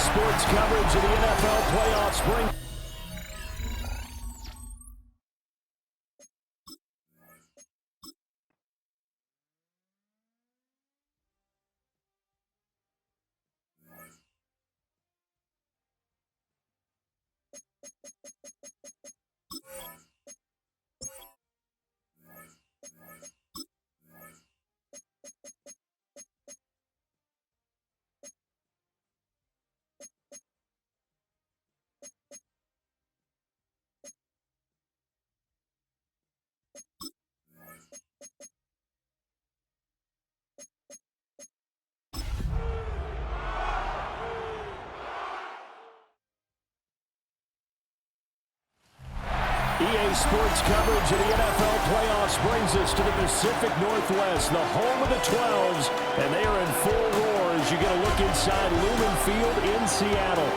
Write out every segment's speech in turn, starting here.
Sports coverage of the NFL playoffs bring. EA Sports coverage of the NFL playoffs brings us to the Pacific Northwest, the home of the 12s, and they are in full roar as you get a look inside Lumen Field in Seattle.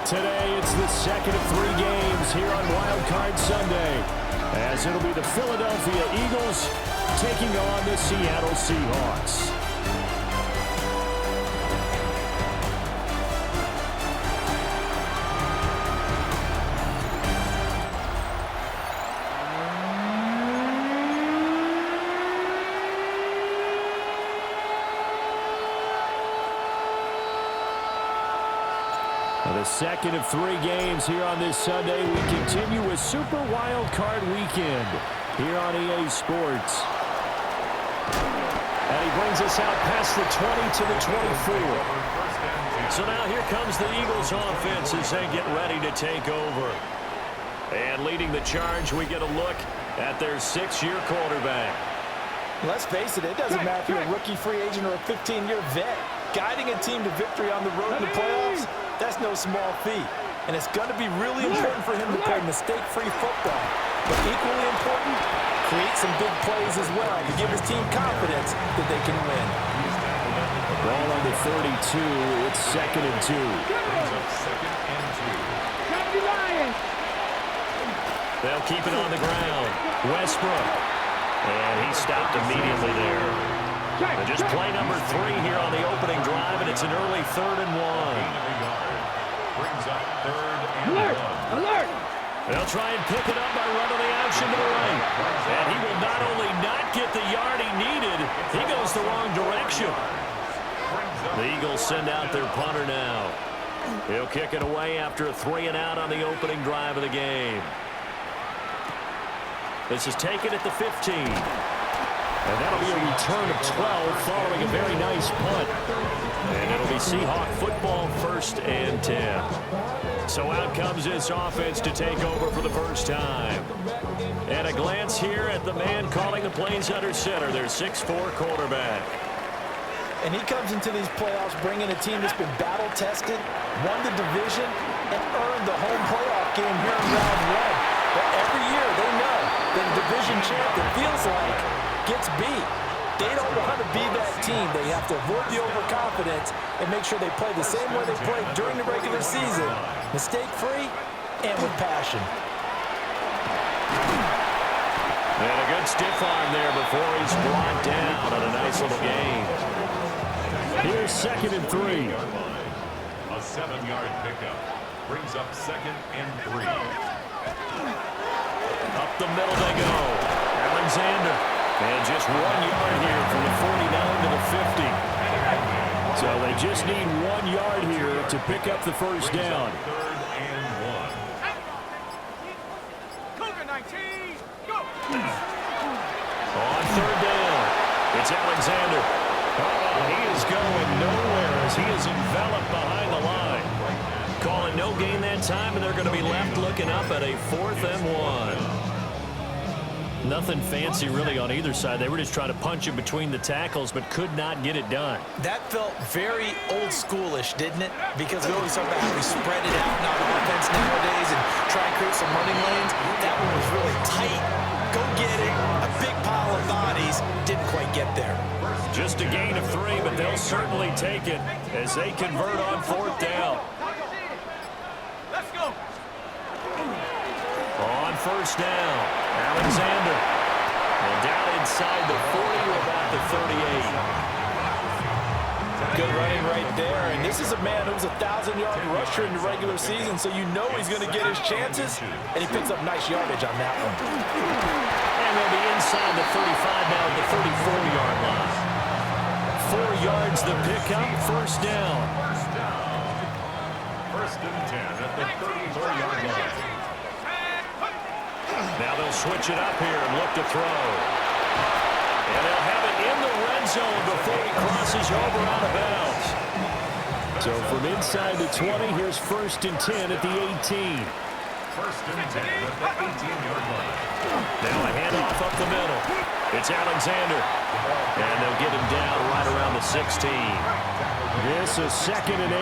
Today, it's the second of 3 games here on Wild Card Sunday, as it'll be the Philadelphia Eagles taking on the Seattle Seahawks. The second of 3 games here on this Sunday. We continue with Super Wild Card Weekend here on EA Sports. And he brings us out past the 20 to the 24. So now here comes the Eagles offense as they get ready to take over. And leading the charge, we get a look at their 6-year quarterback. Let's face it, it doesn't matter if you're a rookie free agent or a 15-year vet. Guiding a team to victory on the road in the playoffs, that's no small feat. And it's going to be really important for him to play mistake-free football. But equally important, create some big plays as well to give his team confidence that they can win. Ball on the 32. It's 2nd and 2. They'll keep it on the ground. Westbrook. And he stopped immediately there. And just play number 3 here on the opening drive, and it's an early 3rd and 1. Brings up 3rd and 1. Alert! They'll try and pick it up by running the option to the right. And he will not only not get the yard he needed, he goes the wrong direction. The Eagles send out their punter now. He'll kick it away after a 3-and-out on the opening drive of the game. This is taken at the 15. And that'll be a return of 12 following a very nice punt. And it'll be Seahawk football 1st and 10. So out comes this offense to take over for the first time. And a glance here at the man calling the plays under center, their 6'4 quarterback. And he comes into these playoffs bringing a team that's been battle-tested, won the division, and earned the home playoff game here in round 1. But every year they know that a division champ that feels like gets beat. They don't want to be that team. They have to avoid the overconfidence and make sure they play the same way they played during the regular season, mistake-free and with passion. And a good stiff arm there before he's brought down on a nice little gain. Here's 2nd and 3. A 7-yard pickup brings up 2nd and 3. Up the middle they go. Alexander. And just 1 yard here from the 49 to the 50. So they just need 1 yard here to pick up the first down. 3rd and 1. COVID-19, go! On 3rd down, it's Alexander. Oh, he is going nowhere as he is enveloped behind the line. Calling no gain that time, and they're going to be left looking up at a 4th and 1. Nothing fancy really on either side. They were just trying to punch him between the tackles, but could not get it done. That felt very old schoolish, didn't it? Because we always talk about how we spread it out on offense nowadays and try and create some running lanes. That one was really tight. Go get it. A big pile of bodies. Didn't quite get there. Just a gain of 3, but they'll certainly take it as they convert on 4th down. Let's go! On 1st down, Alexander. And down inside the 40 to about the 38. Good running right there. And this is a man who was a 1,000-yard rusher in the regular season, so you know he's going to get his chances. And he picks up nice yardage on that one. And they'll be inside the 35 now at the 34-yard line. 4 yards the pickup, first down. First and 10 at the 34-yard line. Now they'll switch it up here and look to throw. And they'll have it in the red zone before he crosses over out of bounds. So from inside the 20, here's first and 10 at the 18. First and 10 at the 18-yard line. Now a handoff up the middle. It's Alexander. And they'll get him down right around the 16. This is second and 8.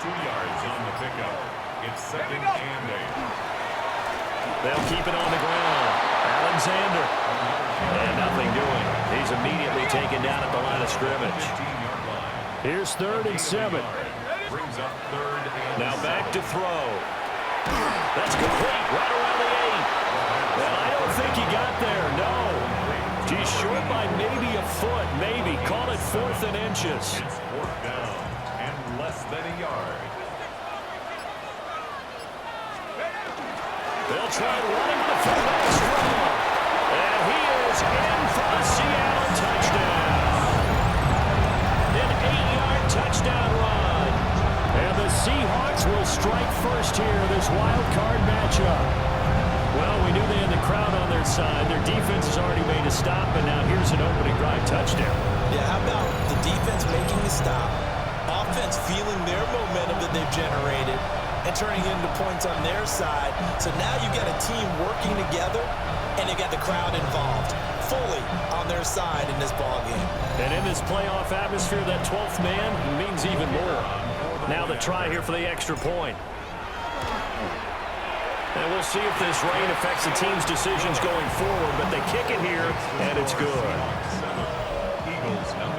2 yards on the pickup. It's second and 8. They'll keep it on the ground. Alexander. And nothing doing. He's immediately taken down at the line of scrimmage. Here's third and 7. Brings up third and now back to throw. That's complete right around the 8. Well, I don't think he got there, no. He's short by maybe a foot, maybe. Call it 4th and inches. It's 4th down and less than a yard. They'll try running the fullback strong. And he is in for a Seattle touchdown. An 8-yard touchdown run. And the Seahawks will strike first here, this wild card matchup. Well, we knew they had the crowd on their side. Their defense has already made a stop, and now here's an opening drive touchdown. Yeah, how about the defense making the stop, offense feeling their momentum that they've generated, and turning it into points on their side. So now you've got a team working together, and you've got the crowd involved, fully on their side in this ballgame. And in this playoff atmosphere, that 12th man means even more. Now the try here for the extra point. And we'll see if this rain affects the team's decisions going forward, but they kick it here, and it's good.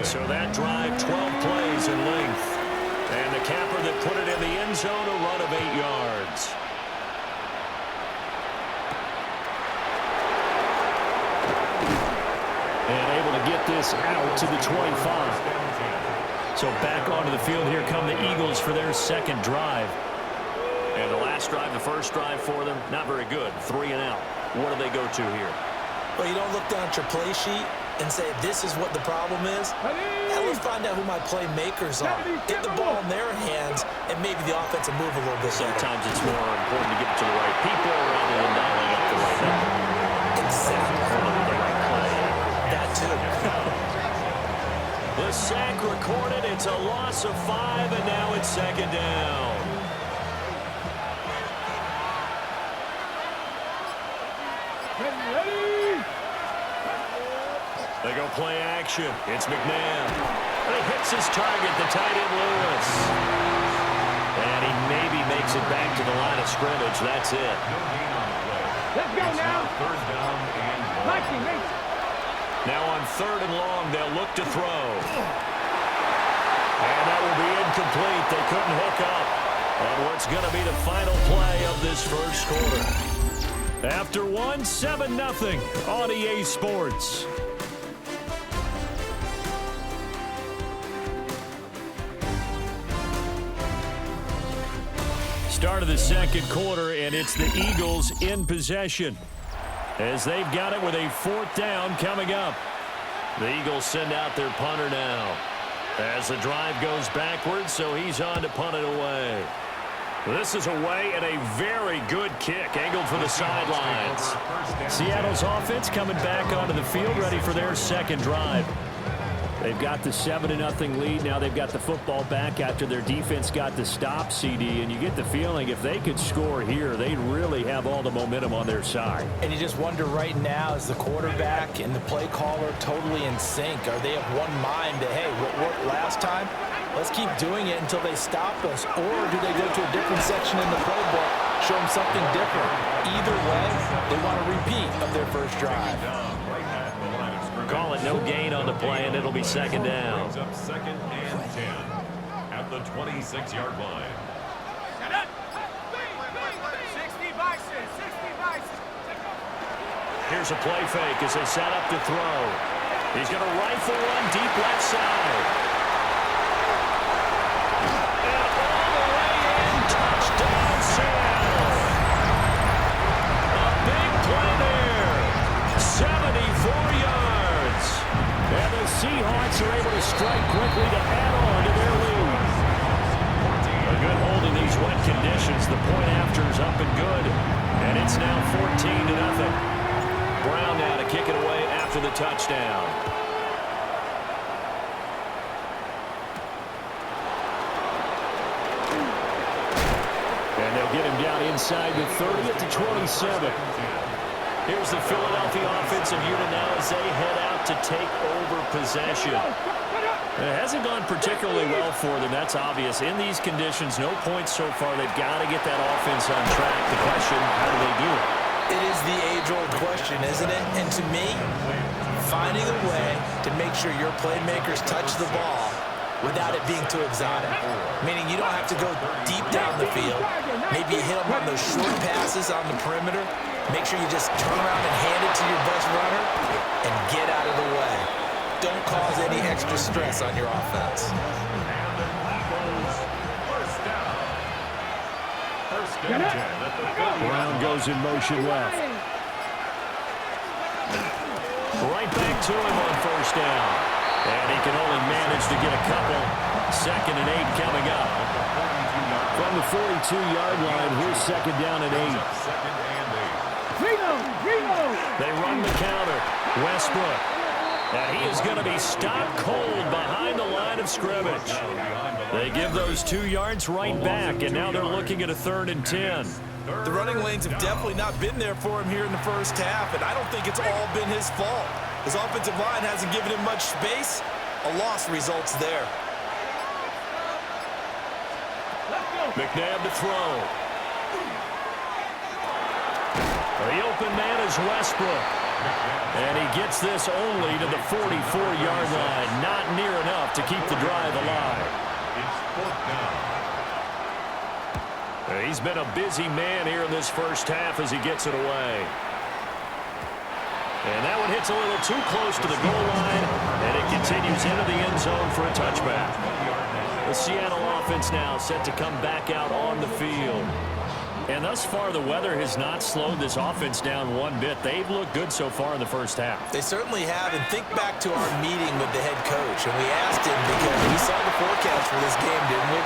So that drive, 12 plays in length. And the capper that put it in the end zone, a run of 8 yards. And able to get this out to the 25. So back onto the field, here come the Eagles for their second drive. And the last drive, the first drive for them, not very good. 3 and out. What do they go to here? Well, you don't look down at your play sheet and say, this is what the problem is. Now let's find out who my playmakers are. Get the ball in their hands, and maybe the offense will move a little bit better. Sometimes it's more important to get it to the right people rather than dialing up the right number. Exactly. The right play. That too. The sack recorded. It's a loss of 5, and now it's second down. They go play action. It's McNabb. And he hits his target, the tight end Lewis. And he maybe makes it back to the line of scrimmage. That's it. Let's go now. Third down and 1. Now on 3rd and long, they'll look to throw. And that will be incomplete. They couldn't hook up on what's going to be the final play of this first quarter. After 1, 7-0 on EA Sports. Start of the second quarter, and it's the Eagles in possession as they've got it with a 4th down coming up. The Eagles send out their punter now as the drive goes backwards, so he's on to punt it away. This is away and a very good kick angled for the sidelines. Seattle's offense coming back onto the field, ready for their second drive. They've got the 7-0 lead. Now they've got the football back after their defense got the stop, CD. And you get the feeling if they could score here, they'd really have all the momentum on their side. And you just wonder right now, is the quarterback and the play caller totally in sync? Are they of one mind that, hey, what worked last time? Let's keep doing it until they stop us. Or do they go to a different section in the playbook, show them something different? Either way, they want a repeat of their first drive. Call it no gain on the play, and it'll be second down. Brings up second and 10 at the 26-yard line. 60 vices, 60 vices. Here's a play fake as they set up to throw. He's going to rifle one deep left side. strike quickly to add on to their lead. A good hold in these wet conditions. The point after is up and good. And it's now 14-0. Brown now to kick it away after the touchdown. And they'll get him down inside the 30 at the 27. Here's the Philadelphia offensive unit now as they head out to take over possession. It hasn't gone particularly well for them, that's obvious. In these conditions, no points so far. They've got to get that offense on track. The question, how do they do it? It is the age-old question, isn't it? And to me, finding a way to make sure your playmakers touch the ball without it being too exotic. Meaning you don't have to go deep down the field. Maybe you hit them on those short passes on the perimeter. Make sure you just turn around and hand it to your best runner and get out of the way. Don't cause any extra stress on your offense. Brown goes in motion left. Right back to him on first down. And he can only manage to get a couple. 2nd and 8 coming up. From the 42-yard line, here's 2nd down and 8. They run the counter. Westbrook. And he is going to be stopped cold behind the line of scrimmage. They give those 2 yards right back, and now they're looking at a 3rd and 10. The running lanes have definitely not been there for him here in the first half, and I don't think it's all been his fault. His offensive line hasn't given him much space. A loss results there. McNabb to throw. The open man is Westbrook. And he gets this only to the 44-yard line. Not near enough to keep the drive alive. He's been a busy man here in this first half as he gets it away. And that one hits a little too close to the goal line, and it continues into the end zone for a touchback. The Seattle offense now set to come back out on the field. And thus far, the weather has not slowed this offense down one bit. They've looked good so far in the first half. They certainly have, and think back to our meeting with the head coach, and we asked him because we saw the forecast for this game, didn't we?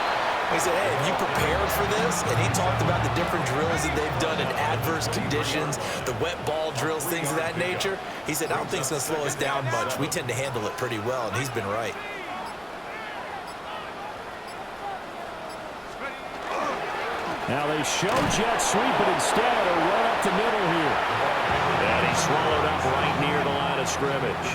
We said, hey, have you prepared for this? And he talked about the different drills that they've done in adverse conditions, the wet ball drills, things of that nature. He said, I don't think it's going to slow us down much. We tend to handle it pretty well, and he's been right. Now they show jet sweep, but instead a run up the middle here. And he's swallowed up right near the line of scrimmage.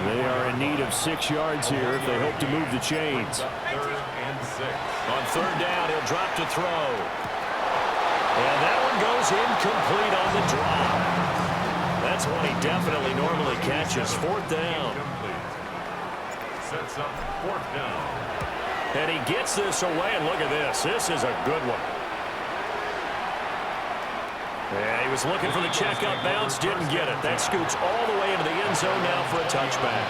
They are in need of 6 yards here if they hope to move the chains. On 3rd down, he'll drop to throw. And that one goes incomplete on the drop. That's one he definitely normally catches. 4th down. Sets up 4th down. And he gets this away, and look at this. This is a good one. Yeah, he was looking for the check-up bounce, didn't get it. That scoots all the way into the end zone now for a touchback.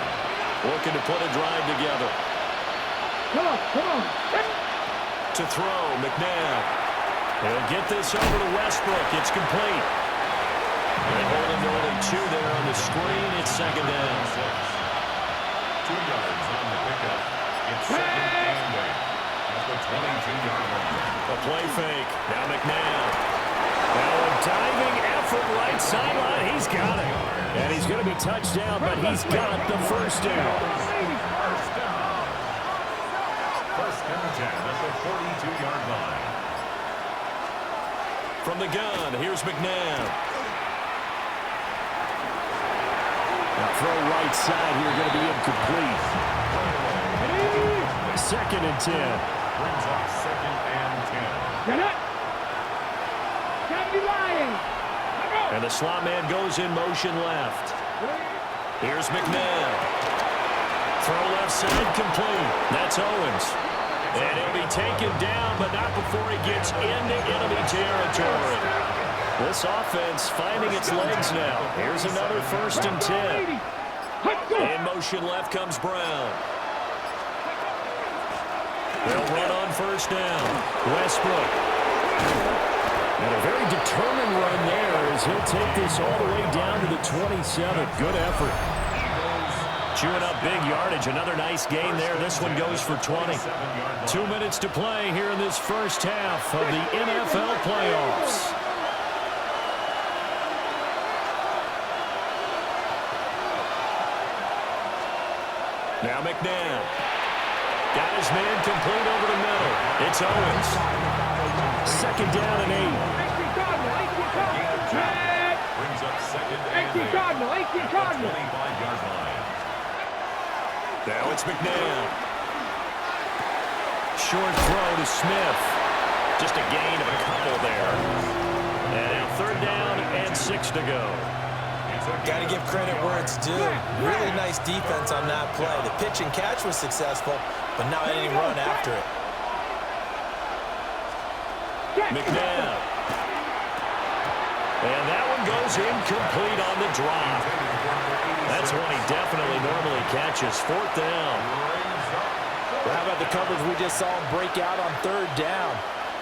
Looking to put a drive together. Come on. To throw, McNabb. He'll get this over to Westbrook. It's complete. They hold him to only 2 there on the screen. It's 2nd down. 2 yards on the pickup. It's 2nd and 8 at the 22-yard line. A play fake. Now McNabb. Now a diving effort right sideline. He's got it. And he's going to be touched down, but he's got the first down. First down. 1st and 10 at the 42-yard line. From the gun, here's McNabb. Now throw right side here, going to be incomplete. 2nd and 10. Brings up 2nd and 10. Get it. Can't be lying. And the slot man goes in motion left. Here's McNabb. Throw left side complete. That's Owens. And he'll be taken down, but not before he gets into enemy territory. This offense finding its legs now. Here's another 1st and 10. In motion left comes Brown. They'll run on 1st down. Westbrook. And a very determined run there as he'll take this all the way down to the 27. Good effort. Chewing up big yardage. Another nice gain there. This one goes for 20. 2 minutes to play here in this first half of the NFL playoffs. Now McNabb. Got his man complete over the middle. It's Owens. Second down and 8. Brings up second and 18 Cardinal, 18 Cardinal. 25-yard line. Now it's McNabb. Short throw to Smith. Just a gain of a couple there. And now third down and 6 to go. Got to give credit where it's due. Really nice defense on that play. The pitch and catch was successful, but not any run after it. McNabb. And that one goes incomplete on the drop. That's one he definitely normally catches. Fourth down. How about the coverage we just saw him break out on third down?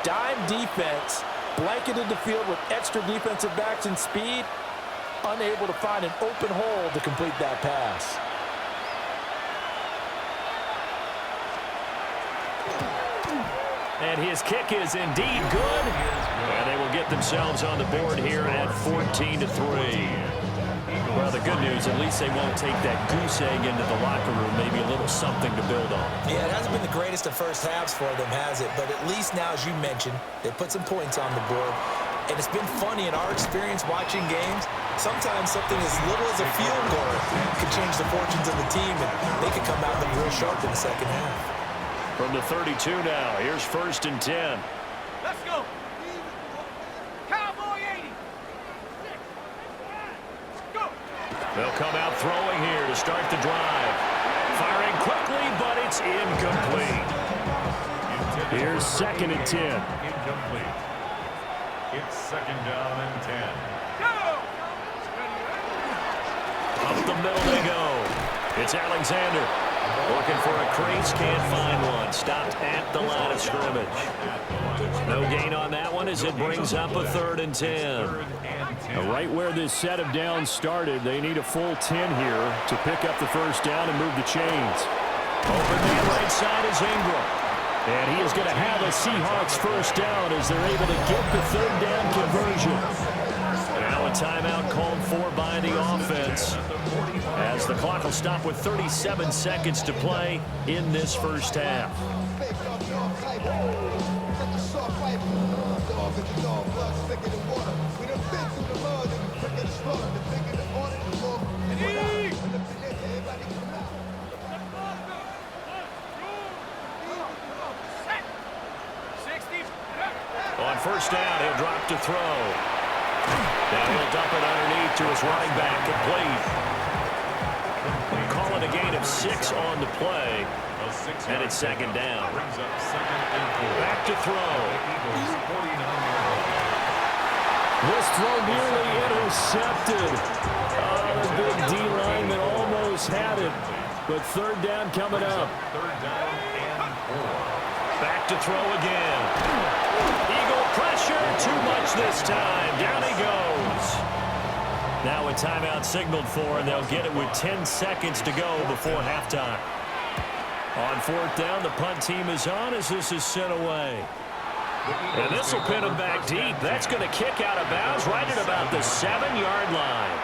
Dime defense, blanketed the field with extra defensive backs and speed, unable to find an open hole to complete that pass. And his kick is indeed good. And they will get themselves on the board here at 14-3. Well, the good news, at least they won't take that goose egg into the locker room. Maybe a little something to build on. Yeah, it hasn't been the greatest of first halves for them, has it? But at least now, as you mentioned, they put some points on the board. And it's been funny in our experience watching games. Sometimes something as little as a field goal could change the fortunes of the team, and they could come out looking real sharp in the second half. From the 32 now, here's 1st and 10. Let's go. Cowboy 80. Go. They'll come out throwing here to start the drive. Firing quickly, but it's incomplete. Here's 2nd and 10. Incomplete. It's second down and 10. Go. Up the middle they go. It's Alexander. Looking for a crease, can't find one. Stopped at the line of scrimmage. No gain on that one as it brings up a 3rd and 10. Right where this set of downs started, they need a full 10 here to pick up the first down and move the chains. Open man right side is Ingram. And he is going to have a Seahawks first down as they're able to get the 3rd down conversion. Now a timeout called for by the offense, as the clock will stop with 37 seconds to play in this first half. On first down, he'll drop to throw. Now he'll dump it underneath to his running back, complete. Call it a gain of 6 on the play, and it's second down. Back to throw. This throw nearly intercepted. The big D-lineman almost had it, but 3rd down coming up. Back to throw again. Eagle pressure, too much this time. Down he goes. Now a timeout signaled for, and they'll get it with 10 seconds to go before halftime. On 4th down, the punt team is on as this is sent away. And this will pin him back deep. That's going to kick out of bounds right at about the 7-yard line.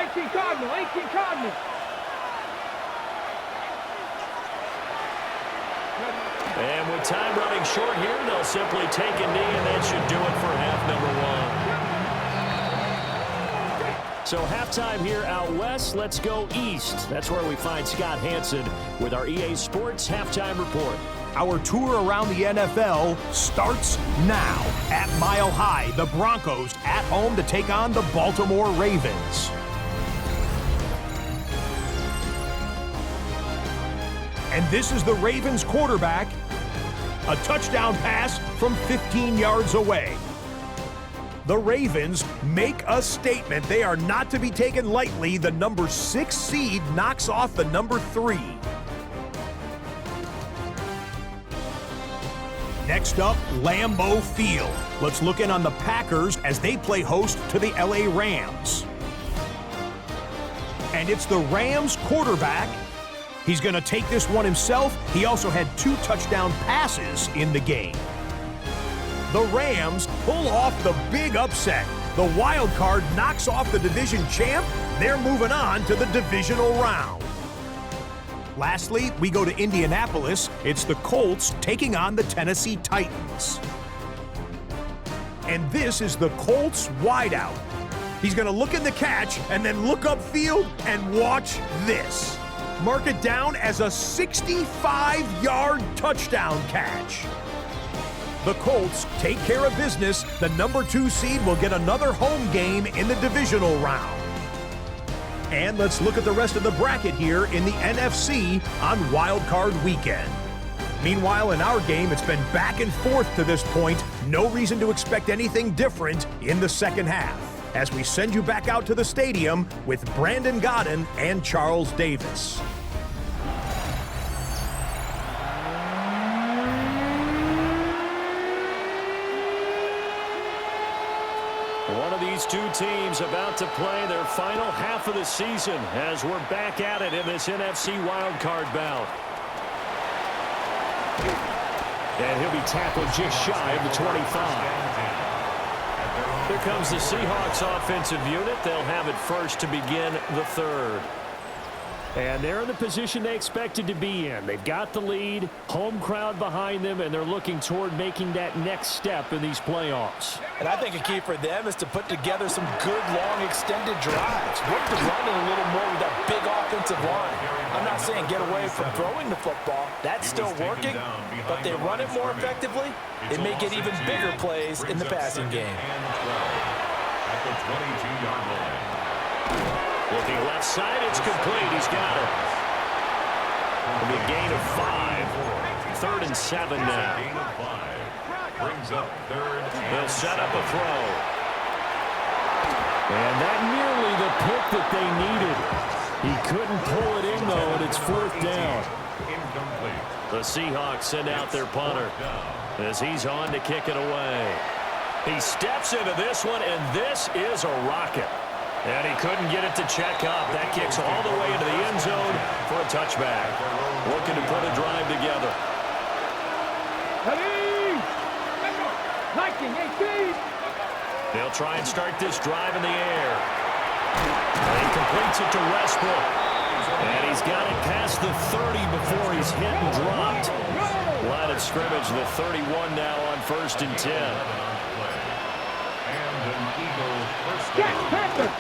18 Cardinal, 18 Cardinal. And with time running short here, they'll simply take a knee, and that should do it for half number 1. So halftime here out west, let's go east. That's where we find Scott Hansen with our EA Sports Halftime Report. Our tour around the NFL starts now. At Mile High, the Broncos at home to take on the Baltimore Ravens. And this is the Ravens quarterback. A touchdown pass from 15 yards away. The Ravens make a statement. They are not to be taken lightly. The number 6 seed knocks off the number 3. Next up, Lambeau Field. Let's look in on the Packers as they play host to the LA Rams. And it's the Rams quarterback. He's going to take this one himself. He also had 2 touchdown passes in the game. The Rams pull off the big upset. The wild card knocks off the division champ. They're moving on to the divisional round. Lastly, we go to Indianapolis. It's the Colts taking on the Tennessee Titans. And this is the Colts wideout. He's going to look in the catch and then look upfield and watch this. Mark it down as a 65-yard touchdown catch. The Colts take care of business. The number 2 seed will get another home game in the divisional round. And let's look at the rest of the bracket here in the NFC on Wild Card Weekend. Meanwhile, in our game, it's been back and forth to this point. No reason to expect anything different in the second half, as we send you back out to the stadium with Brandon Godden and Charles Davis. One of these 2 teams about to play their final half of the season as we're back at it in this NFC wildcard bout. And he'll be tackled just shy of the 25. Here comes the Seahawks offensive unit. They'll have it first to begin the third. And they're in the position they expected to be in. They've got the lead, home crowd behind them, and they're looking toward making that next step in these playoffs. And I think a key for them is to put together some good, long, extended drives. Work the running a little more with that big offensive line. I'm not saying get away from throwing the football. That's still working, but they run it more effectively. They may get even bigger plays in the passing game. At the 22-yard line. Looking left side, it's complete. He's got it. It'll be a gain of 5. 3rd and 7 now. Gain of 5. Brings up 3rd. They'll set up a throw. And that nearly the pick that they needed. He couldn't pull it in, though, and it's 4th down. Incomplete. The Seahawks send out their punter as he's on to kick it away. He steps into this one, and this is a rocket. And he couldn't get it to check up. That kicks all the way into the end zone for a touchback. Looking to put a drive together. Ready? 19, 18. They'll try and start this drive in the air. And he completes it to Westbrook. And he's got it past the 30 before he's hit and dropped. Line of scrimmage, the 31 now on 1st and 10. And an Eagle first Catch, Panther.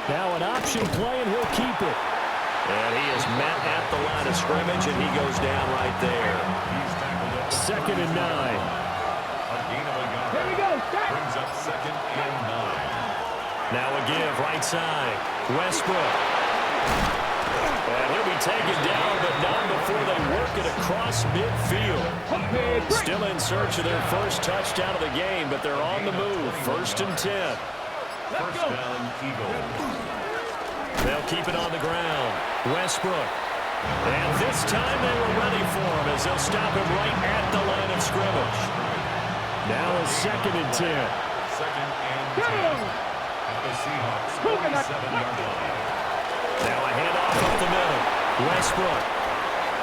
Now an option play, and he'll keep it. And he is met at the line of scrimmage, and he goes down right there. He's tackled up. 2nd and 9. A gain of a yard. Here we go. Start. Brings up 2nd and 9. Now a give right side. Westbrook. And he'll be taken down, but not before they work it across midfield. Still in search of their first touchdown of the game, but they're on the move. 1st and 10. First down, Eagles. They'll keep it on the ground. Westbrook. And this time they were ready for him as they'll stop him right at the line of scrimmage. Now a 2nd and 10. 2nd and 10. At the Seahawks 47-yard line. Now a handoff up the middle. Westbrook.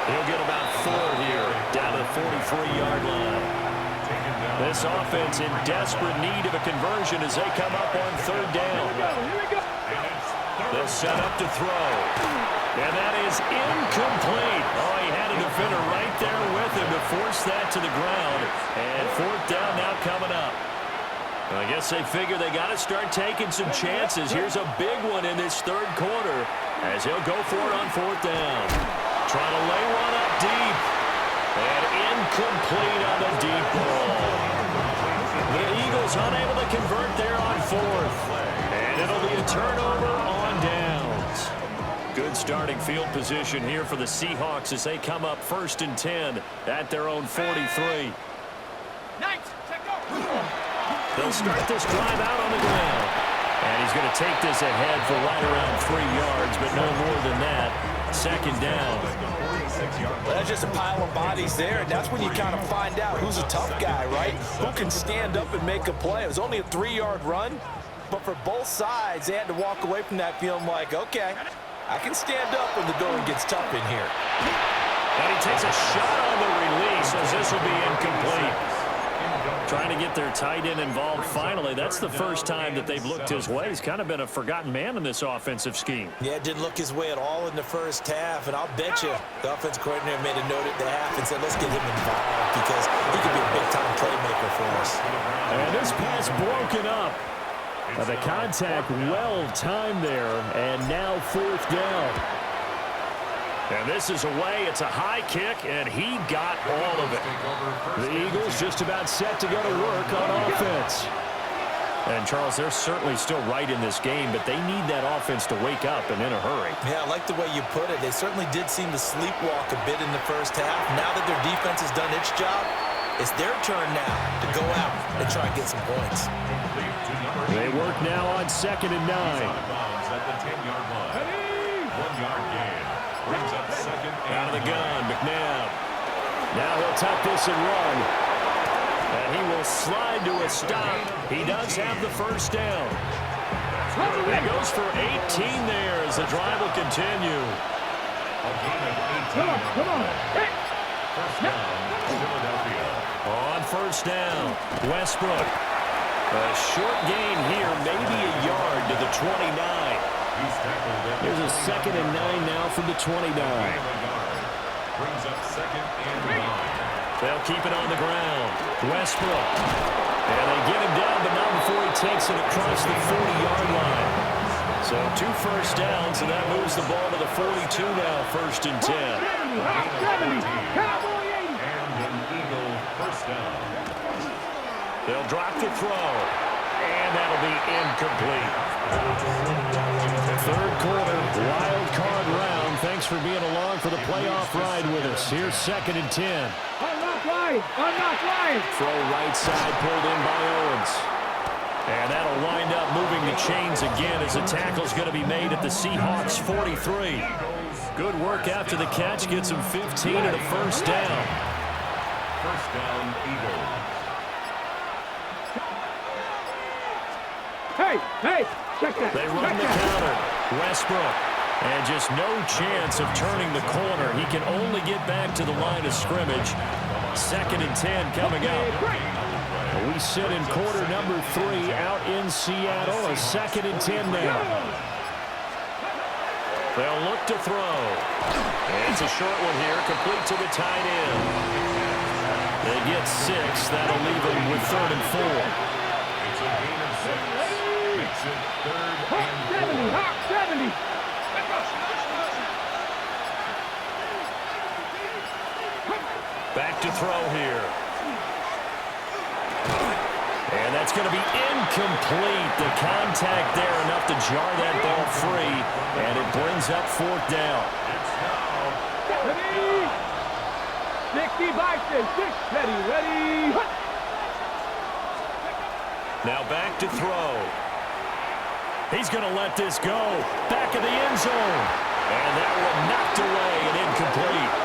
He'll get about 4 here, down to the 43-yard line. This offense in desperate need of a conversion as they come up on 3rd down. They'll set up to throw. And that is incomplete. Oh, he had a defender right there with him to force that to the ground. And 4th down now coming up. I guess they figure they got to start taking some chances. Here's a big one in this 3rd quarter as he'll go for it on 4th down. Trying to lay one up deep. And incomplete on the deep ball. The Eagles unable to convert there on 4th. And it'll be a turnover on downs. Good starting field position here for the Seahawks as they come up 1st and 10 at their own 43. They'll start this drive out on the ground. And he's going to take this ahead for right around 3 yards, but no more than that. 2nd down. Well, that's just a pile of bodies there, and that's when you kind of find out who's a tough guy, right? Who can stand up and make a play. It was only a 3-yard run, But for both sides, they had to walk away from that feeling like, okay, I can stand up when the going gets tough in here. And he takes a shot on the release as this will be incomplete. Trying to get their tight end involved finally. That's the first time that they've looked his way. He's kind of been a forgotten man in this offensive scheme. Yeah, it didn't look his way at all in the first half, and I'll bet you the offense coordinator made a note at the half and said, let's get him involved because he could be a big-time playmaker for us. And this pass broken up. The contact well timed there, and now fourth down. And this is away. It's a high kick, and he got all of it. The Eagles just about set to go to work on offense. And, Charles, they're certainly still right in this game, but they need that offense to wake up and in a hurry. Yeah, I like the way you put it. They certainly did seem to sleepwalk a bit in the first half. Now that their defense has done its job, it's their turn now to go out and try and get some points. They work now on 2nd and 9. At the 10-yard line. 1 yard gain. Brings up 2nd and Out of the gun, McNabb. Now he'll tuck this and run. And he will slide to a stop. He does have the first down. He goes for 18 there as the drive will continue. a gain of 18. Come on. Hey. First down, Philadelphia. On first down, Westbrook. A short gain here, maybe a yard to the 29. He's tackled at There's a 2nd and 9 now from the 29. Brings up 2nd and 9. They'll keep it on the ground. Westbrook. And they get him down, but not before he takes it across the 40-yard line. So 2 first downs, and that moves the ball to the 42 now, 1st and 10. 70. Cowboy 80. And an Eagle first down. They'll drop the throw, and that'll be incomplete. Third quarter, wild card round. Thanks for being along for the playoff ride with us. Here's 2nd and 10. I'm not lying. Throw right side pulled in by Owens. And that'll wind up moving the chains again as the tackle's going to be made at the Seahawks 43. Good work after the catch. Gets him 15 and a first down. First down, Eagles. Hey, check that. They run the counter. Westbrook. And just no chance of turning the corner. He can only get back to the line of scrimmage. 2nd and 10 coming up. We sit in quarter number 3 out in Seattle. A 2nd and 10 now. They'll look to throw. And it's a short one here, complete to the tight end. They get 6. That'll leave them with 3rd and 4. It's a gain of 6. Makes it 3rd and 4. 70. Back to throw here. And that's going to be incomplete. The contact there enough to jar that ball free. And it brings up 4th down. 60 by 6. Ready. Now back to throw. He's going to let this go. Back of the end zone. And that one knocked away and incomplete.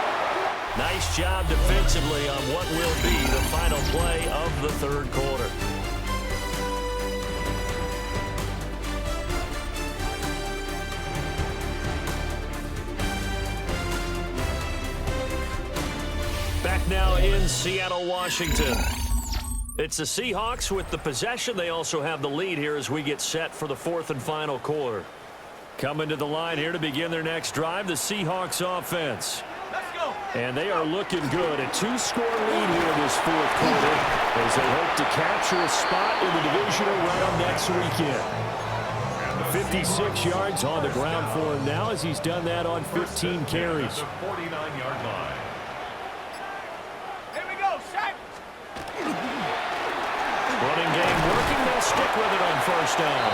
Nice job defensively on what will be the final play of the 3rd quarter. Back now in Seattle, Washington. It's the Seahawks with the possession. They also have the lead here as we get set for the 4th and final quarter. Coming to the line here to begin their next drive, the Seahawks offense. And they are looking good. A 2-score lead here this 4th quarter as they hope to capture a spot in the Divisional Round next weekend. 56 yards on the ground for him now as he's done that on 15 carries. 49-yard line. Here we go, Shaq. Running game working. They'll stick with it on first down.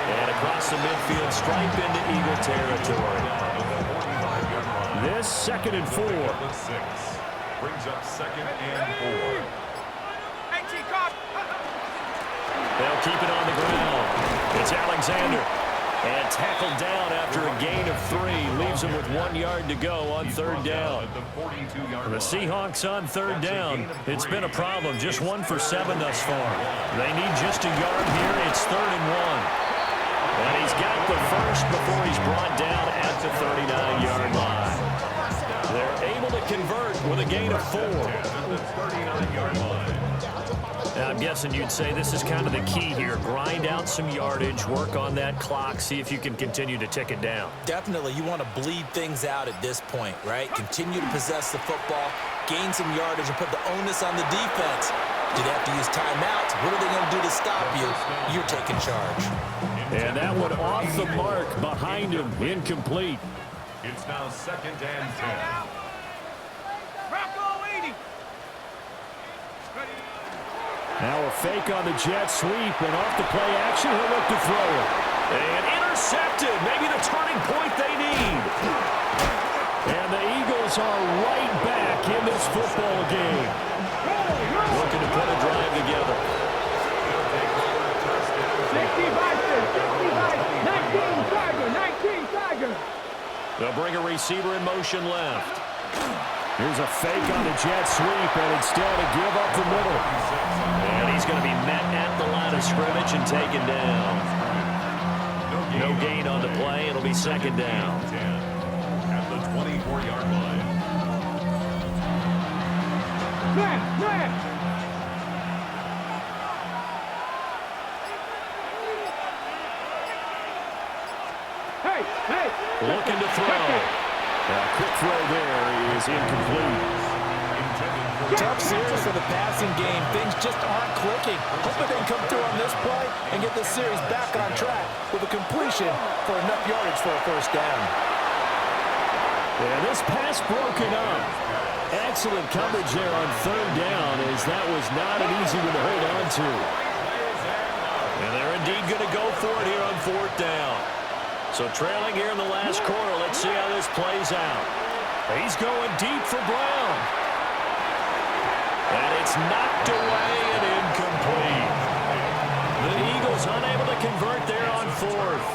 And across the midfield stripe into Eagle territory. This 2nd and 4. 6. Brings up 2nd and 4. They'll keep it on the ground. It's Alexander. And tackled down after a gain of 3. Leaves him with 1 yard to go on third down. The Seahawks on third down. It's been a problem. Just 1 for 7 thus far. They need just a yard here. It's 3rd and 1. And he's got the first before he's brought down at the 39-yard line. They're able to convert with a gain of 4. Now, I'm guessing you'd say this is kind of the key here. Grind out some yardage, work on that clock, see if you can continue to tick it down. Definitely, you want to bleed things out at this point, right? Continue to possess the football, gain some yardage, and put the onus on the defense. Do they have to use timeouts? What are they going to do to stop you? You're taking charge. And that one off the mark behind him, incomplete. It's now 2nd and 10. Now a fake on the jet sweep, and off the play action, he'll look to throw it. And intercepted, maybe the turning point they need. And the Eagles are right back in this football game. Looking to put a drive together. 60 Vikings, 60 Vikings, 19 Tiger, 19 Tiger. They'll bring a receiver in motion left. Here's a fake on the jet sweep, and instead to give up the middle. And he's going to be met at the line of scrimmage and taken down. No gain on the play. It'll be 2nd down. At the 24-yard line. Man. Hey. Looking to throw. Quick throw there is incomplete. Tough series for the passing game. Things just aren't clicking. Hoping they can come through on this play and get this series back on track with a completion for enough yardage for a first down. Yeah, this pass broken up. Excellent coverage there on third down, as that was not an easy one to hold on to. And they're indeed going to go for it here on 4th down. So trailing here in the last quarter, let's see how this plays out. He's going deep for Brown. And it's knocked away and incomplete. The Eagles unable to convert there on 4th.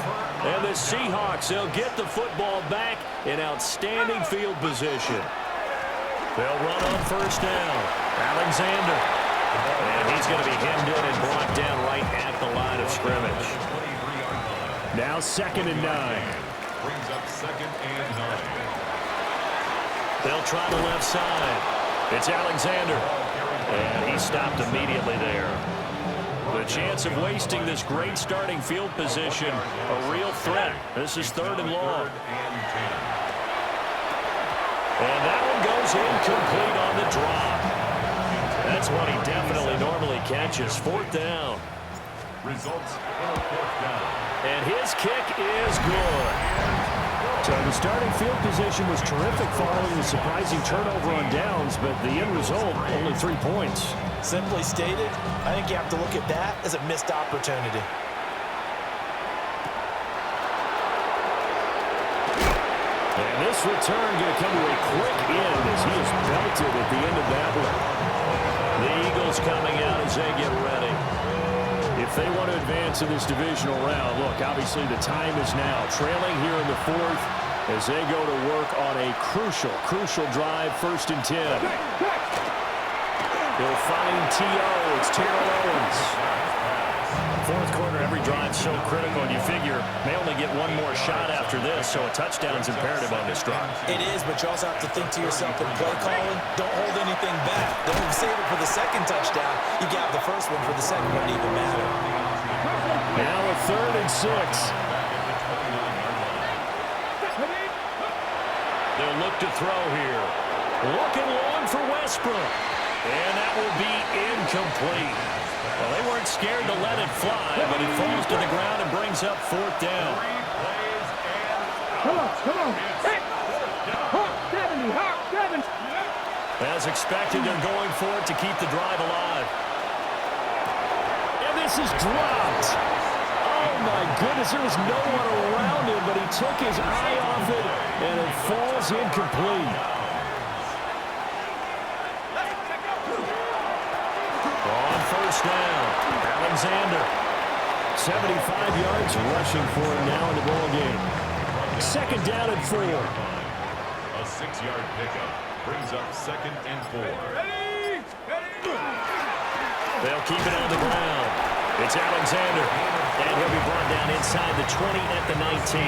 And the Seahawks, they'll get the football back in outstanding field position. They'll run on 1st down. Alexander. And he's going to be hemmed in and brought down right at the line of scrimmage. Now 2nd and 9. Brings up 2nd and 9. They'll try the left side. It's Alexander. And he stopped immediately there. The chance of wasting this great starting field position, a real threat. This is 3rd and long. And that one goes incomplete on the drop. That's what he definitely normally catches. 4th down. Results in a 4th down. And his kick is good. So the starting field position was terrific following the surprising turnover on downs, but the end result, only 3 points. Simply stated, I think you have to look at that as a missed opportunity. And this return going to come to a quick end as he is belted at the end of that one. The Eagles coming out as they get ready. If they want to advance in this divisional round, look, obviously the time is now. Trailing here in the 4th as they go to work on a crucial drive, 1st and 10. They'll find T.O. It's Terrell Owens. 4th quarter, every drive so critical, and you figure may only get one more shot after this, so a touchdown's imperative on this drive. It is, but you also have to think to yourself in play calling, don't hold anything back. Don't save it for the 2nd touchdown. You got the 1st one for the 2nd, wouldn't even matter. Now a 3rd and 6. They'll look to throw here. Looking long for Westbrook. And that will be incomplete. Well, they weren't scared to let it fly, but it falls to the ground and brings up 4th down. Come on. Hey! Hawk 70. As expected, they're going for it to keep the drive alive. And this is dropped. Oh, my goodness, there was no one around him, but he took his eye off it, and it falls incomplete. On 1st down, Alexander 75 yards rushing for him now in the ball game. Second down and 4. A 6-yard pickup brings up 2nd and 4. They'll keep it on the ground. It's Alexander. And he'll be brought down inside the 20 at the 19.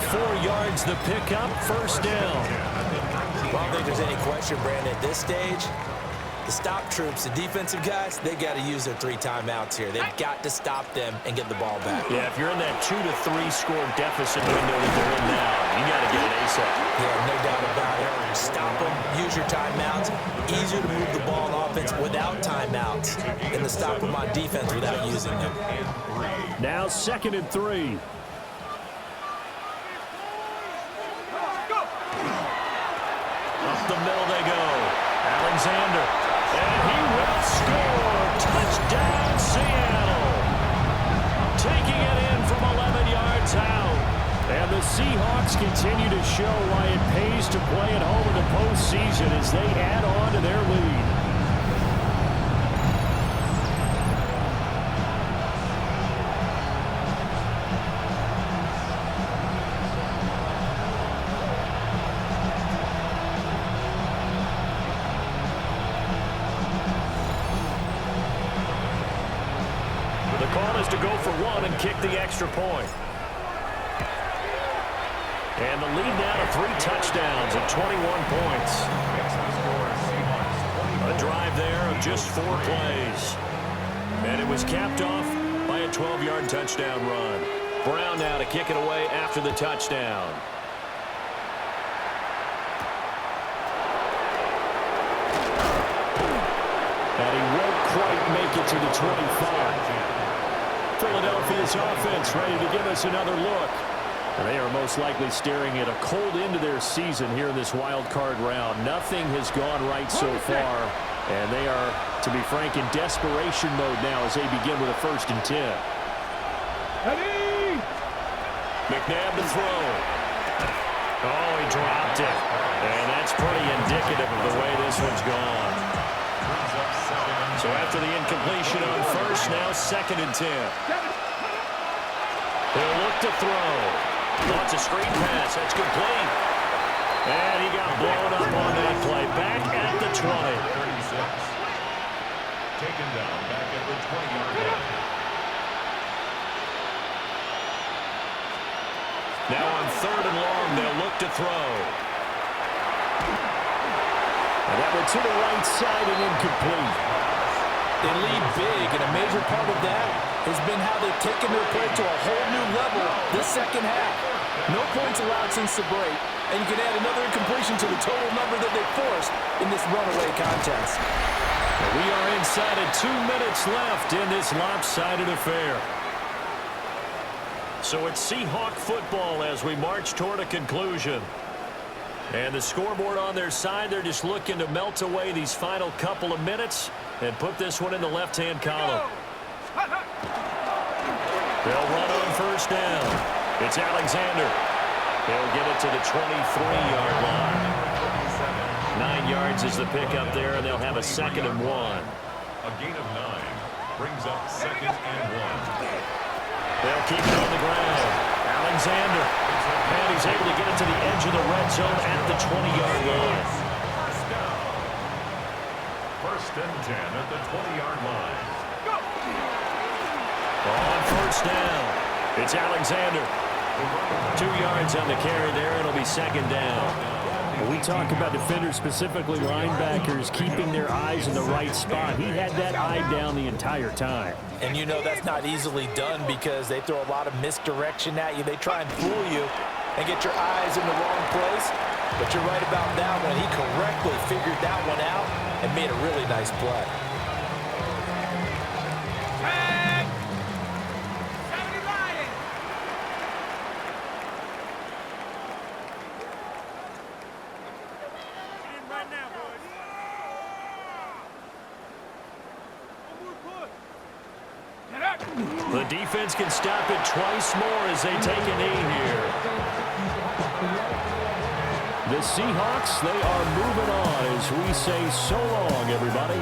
4 yards the pickup, first down. Well, I don't think there's any question, Brandon, at this stage, the stop troops, the defensive guys, they got to use their 3 timeouts here. They've got to stop them and get the ball back. Yeah, if you're in that 2 to 3 score deficit window that they're in now, you got to get it ASAP. Yeah, no doubt about it. Stop them, use your timeouts. Easier to move the ball on offense without timeouts than to stop them on defense without using them. Now 2nd and 3. Up the middle they go. Alexander. And he will score. Touchdown, Seattle. Taking it in from 11 yards out. And the Seahawks continue to show why it pays to play at home in the postseason as they add on to their lead. The call is to go for 1 and kick the extra point. And the lead now to 3 touchdowns at 21 points. A drive there of just 4 plays. And it was capped off by a 12-yard touchdown run. Brown now to kick it away after the touchdown. And he won't quite make it to the 25. Philadelphia's offense ready to give us another look. And they are most likely staring at a cold end to their season here in this wild card round. Nothing has gone right so far. And they are, to be frank, in desperation mode now as they begin with a 1st and 10. McNabb to throw. Oh, he dropped it. And that's pretty indicative of the way this one's gone. So after the incompletion on 1st, now 2nd and 10. He'll look to throw. Wants a screen pass. That's complete. And he got blown up on that play. Back at the 20. 36. Taken down back at the 20-yard line. Now on 3rd and long, they'll look to throw. And that went to the right side and incomplete. They lead big, and a major part of that has been how they've taken their play to a whole new level this second half. No points allowed since the break, and you can add another incompletion to the total number that they forced in this runaway contest. We are inside of 2 minutes left in this lopsided affair. So it's Seahawk football as we march toward a conclusion. And the scoreboard on their side, they're just looking to melt away these final couple of minutes and put this one in the left-hand column. They'll run on 1st down. It's Alexander. He'll get it to the 23-yard line. 9 yards is the pickup there, and they'll have a 2nd and 1. A gain of 9 brings up 2nd and 1. They'll keep it on the ground. Alexander. And he's able to get it to the edge of the red zone at the 20-yard line. 1st and 10 at the 20-yard line. On 1st down, it's Alexander. 2 yards on the carry there, and it'll be 2nd down. When we talk about defenders, specifically linebackers, keeping their eyes in the right spot, he had that eye down the entire time. And you know that's not easily done because they throw a lot of misdirection at you. They try and fool you and get your eyes in the wrong place. But you're right about that one. He correctly figured that one out and made a really nice play. The defense can stop it twice more as they take a knee here. The Seahawks, they are moving on as we say so long, everybody.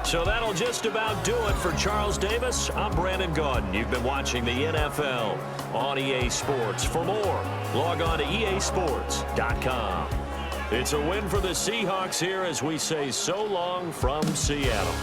So that'll just about do it for Charles Davis. I'm Brandon Gaudin. You've been watching the NFL on EA Sports. For more, log on to easports.com. It's a win for the Seahawks here as we say so long from Seattle.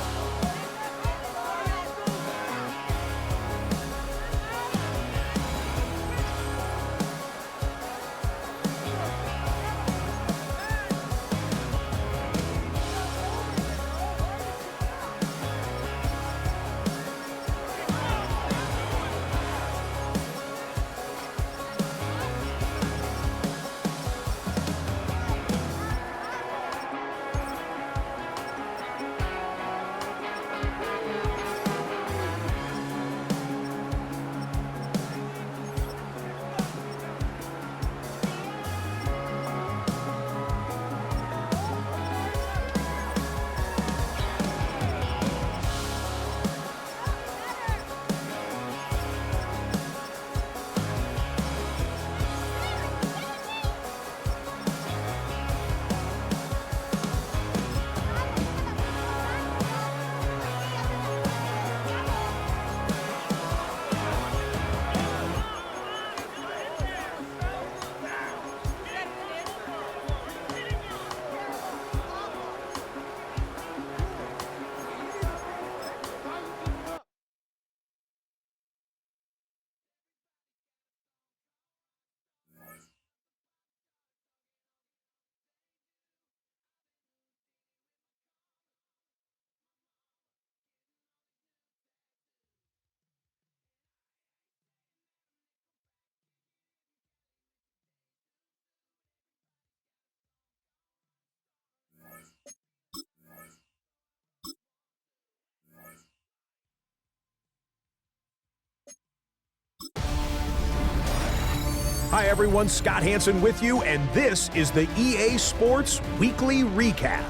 Hi everyone, Scott Hansen with you, and this is the EA Sports Weekly Recap.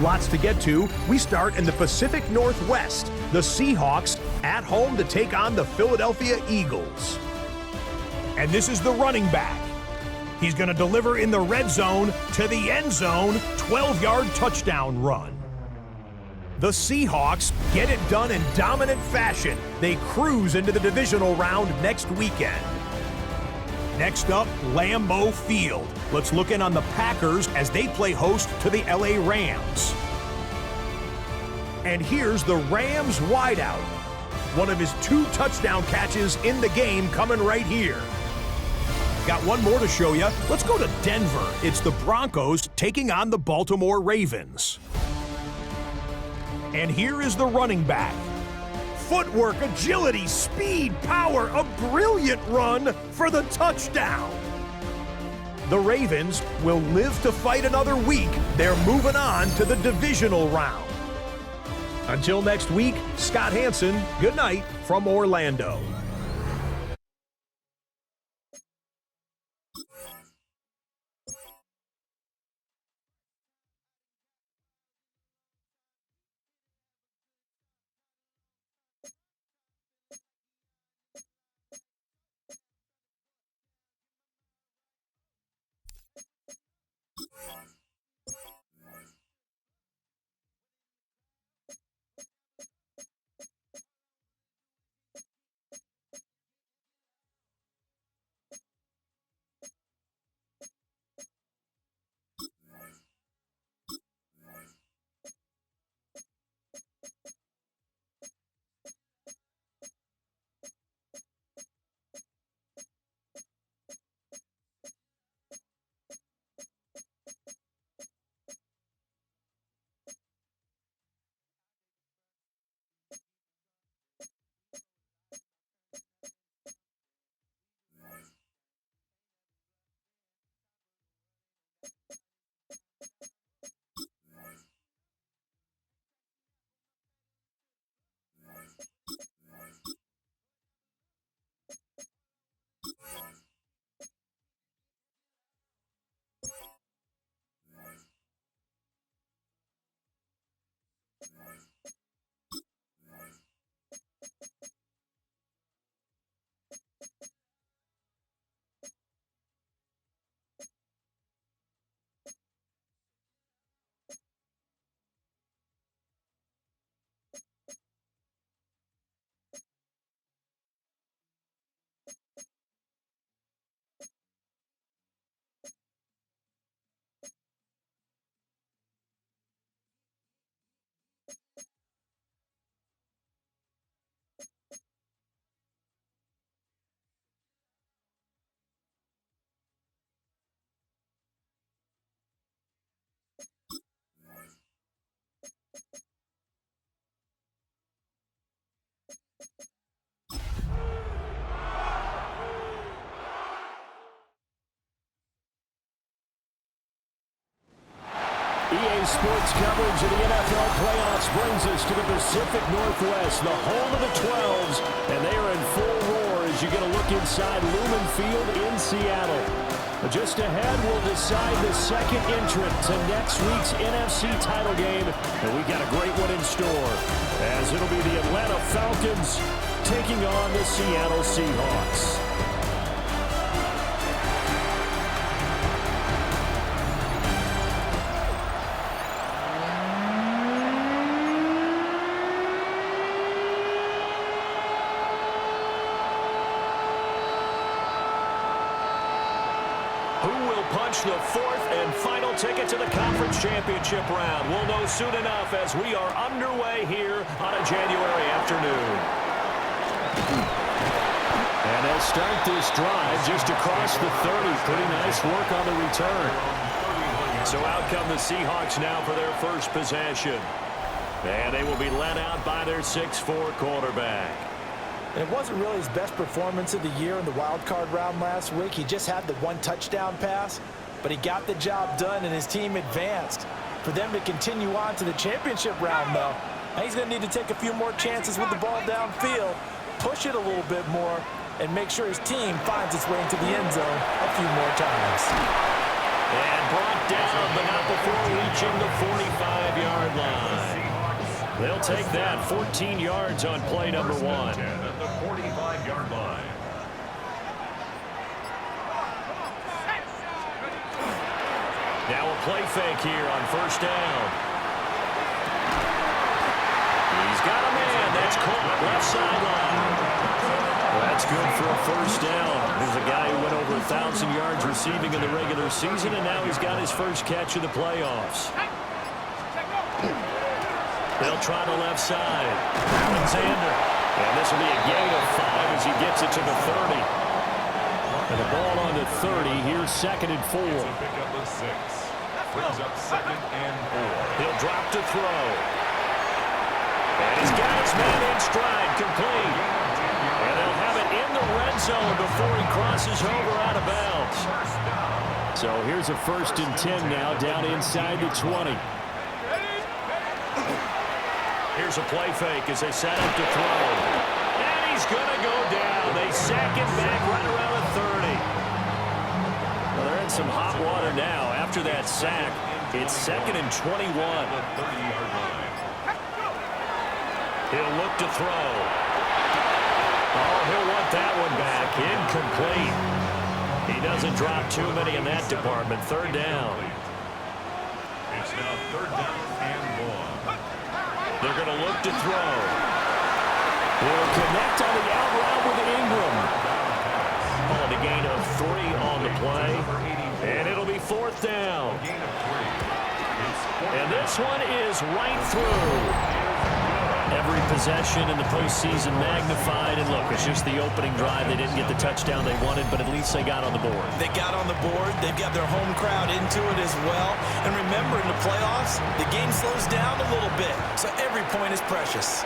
Lots to get to. We start in the Pacific Northwest. The Seahawks at home to take on the Philadelphia Eagles. And this is the running back. He's going to deliver in the red zone to the end zone, 12-yard touchdown run. The Seahawks get it done in dominant fashion. They cruise into the divisional round next weekend. Next up, Lambeau Field. Let's look in on the Packers as they play host to the LA Rams. And here's the Rams wideout. One of his 2 touchdown catches in the game coming right here. Got one more to show you. Let's go to Denver. It's the Broncos taking on the Baltimore Ravens. And here is the running back. Footwork, agility, speed, power, a brilliant run for the touchdown. The Ravens will live to fight another week. They're moving on to the divisional round. Until next week, Scott Hansen, good night from Orlando. Sports coverage of the NFL playoffs brings us to the Pacific Northwest, the home of the 12s, and they are in full roar as you get a look inside Lumen Field in Seattle. Just ahead, we'll decide the second entrant to next week's NFC title game, and we've got a great one in store, as it'll be the Atlanta Falcons taking on the Seattle Seahawks. The fourth and final ticket to the conference championship round. We'll know soon enough as we are underway here on a January afternoon. And they'll start this drive just across the 30. Pretty nice work on the return. So out come the Seahawks now for their first possession. And they will be led out by their 6'4" quarterback. And it wasn't really his best performance of the year in the wild card round last week. He just had the one touchdown pass, but he got the job done and his team advanced. For them to continue on to the championship round, though, he's going to need to take a few more chances with the ball downfield, push it a little bit more, and make sure his team finds its way into the end zone a few more times. And brought down, but not before reaching the 45-yard line. They'll take that 14 yards on play number one. At the 45-yard line. Now a play fake here on first down. He's got a man. That's caught left sideline. Well, that's good for a first down. There's a guy who went over 1,000 yards receiving in the regular season, and now he's got his first catch of the playoffs. They'll try the left side. Alexander. And this will be a gain of 5 as he gets it to the 30. And the ball on the 30. Here's 2nd and 4. Pick up the 6. Brings up 2nd and 4. He'll drop to throw. And he's got his man in stride, complete. And they'll have it in the red zone before he crosses over out of bounds. So here's a 1st and 10 now down inside the 20. Here's a play fake as they set up to throw. And he's going to go down. They sack him back right around the 30. Well, they're in some hot water now. After that sack, it's 2nd and 21. He'll look to throw. Oh, he'll want that one back. Incomplete. He doesn't drop too many in that department. 3rd down. It's now 3rd down and 1. They're going to look to throw. He'll connect on the out route with Ingram. On a gain of 3 on the play. And it'll be 4th down. And this one is right through. Every possession in the postseason magnified. And look, it's just the opening drive. They didn't get the touchdown they wanted, but at least they got on the board. They got on the board. They've got their home crowd into it as well. And remember, in the playoffs, the game slows down a little bit, so every point is precious.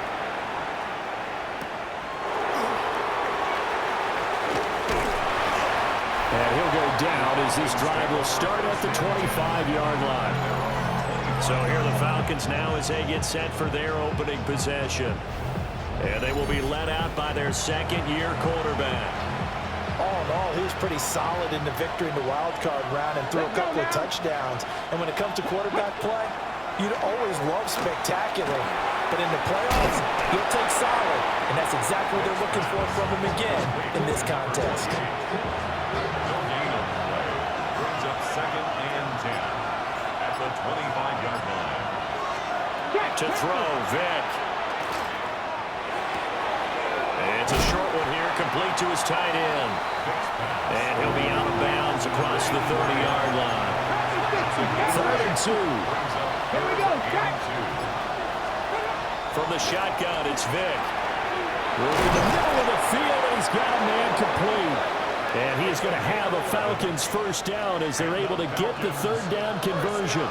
And he'll go down as this drive will start at the 25-yard line. So here the Falcons now as they get set for their opening possession. And they will be led out by their 2nd-year quarterback. All in all, he was pretty solid in the victory in the wild card round and threw a couple of touchdowns. And when it comes to quarterback play, you'd always love spectacular. But in the playoffs, he'll take solid. And that's exactly what they're looking for from him again in this contest. Brings up 2nd and 10. At the 25-yard line. To throw, Vick. It's a short one here, complete to his tight end. And he'll be out of bounds across the 30-yard line. 3rd and 2. Here we go, check. From the shotgun, it's Vick. In the middle of the field, and he's got a man complete. And he is going to have a Falcons first down as they're able to get the 3rd down conversion.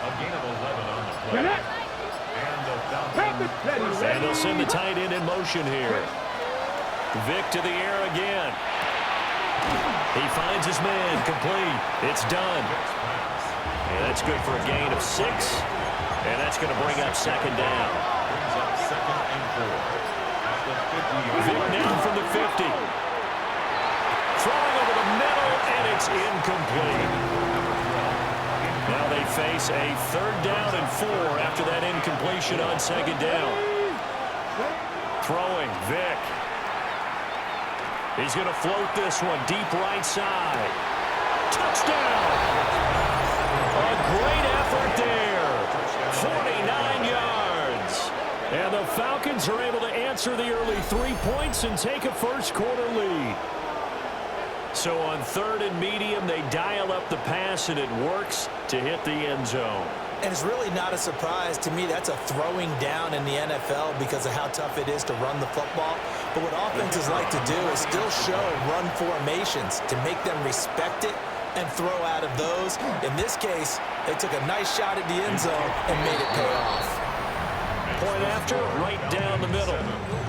A gain of 11 on the play. And the Falcons. And they'll send the tight end in motion here. Vick to the air again. He finds his man complete. It's done. And that's good for a gain of 6. And that's going to bring up second down. Brings up 2nd and 4. At the 50. Vic down from the 50. Throwing over the middle, and it's incomplete. Now they face a 3rd down and 4 after that incompletion on second down. Throwing, Vic. He's going to float this one deep right side. Touchdown! A great effort there. 49 yards. And the Falcons are able to answer the early 3 points and take a first-quarter lead. So on 3rd and medium, they dial up the pass, and it works to hit the end zone. And it's really not a surprise to me. That's a throwing down in the NFL because of how tough it is to run the football. But what offenses like to do is still show run formations to make them respect it and throw out of those. In this case, they took a nice shot at the end zone and made it pay off. Point after, right down the middle.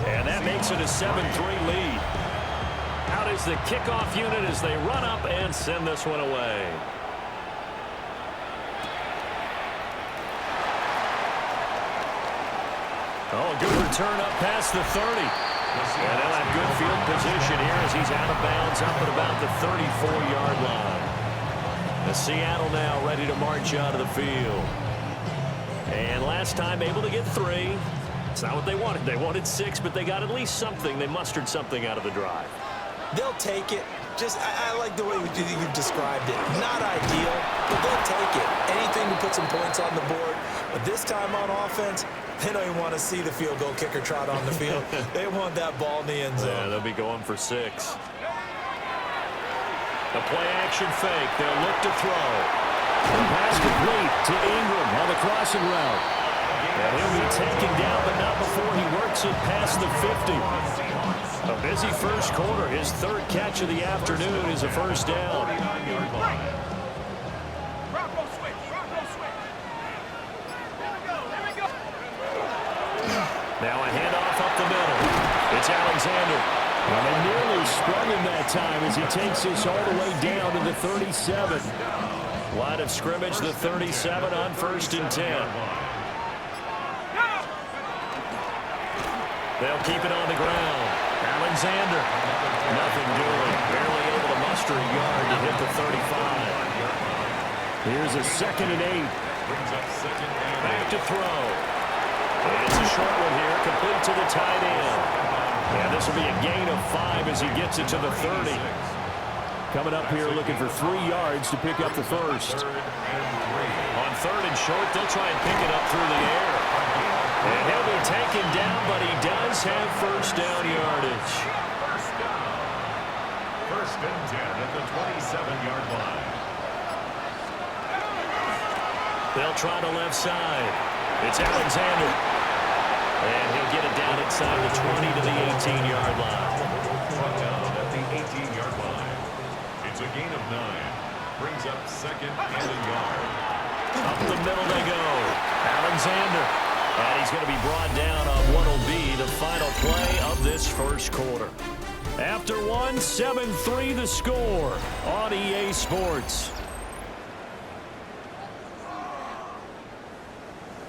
And that makes it a 7-3 lead. Out is the kickoff unit as they run up and send this one away. Oh, a good return up past the 30. And they'll have good field position here as he's out of bounds up at about the 34-yard line. The Seattle now ready to march out of the field. And last time able to get 3. It's not what they wanted. They wanted 6, but they got at least something. They mustered something out of the drive. They'll take it. I like the way you've described it. Not ideal, but they'll take it. Anything to put some points on the board. But this time on offense, they don't even want to see the field goal kicker trot on the field. They want that ball in the end zone. Yeah, they'll be going for 6. The play-action fake. They'll look to throw. The pass complete to Ingram on the crossing route. And he'll be taken down, but not before he works it past the 50. A busy first quarter. His 3rd catch of the afternoon is a first down. Now a handoff up the middle. It's Alexander. Well, they nearly sprung him that time as he takes this all the way down to the 37. Line of scrimmage, the 37 on 1st and 10. They'll keep it on the ground. Alexander, nothing doing. Barely able to muster a yard to hit the 35. Here's a 2nd and 8. Back to throw. It's a short one here, complete to the tight end. And this will be a gain of 5 as he gets it to the 30. Coming up here looking for 3 yards to pick up the first. On 3rd and short, they'll try and pick it up through the air. And he'll be taken down, but he does have first down yardage. First and 10 at the 27-yard line. They'll try the left side. It's Alexander. And he'll get it down inside the 20 to the 18-yard line. Brought down at the 18-yard line. It's a gain of 9. Brings up 2nd and a yard. Up the middle they go. Alexander. And he's going to be brought down on what will be the final play of this first quarter. After 1, 7-3 the score on EA Sports.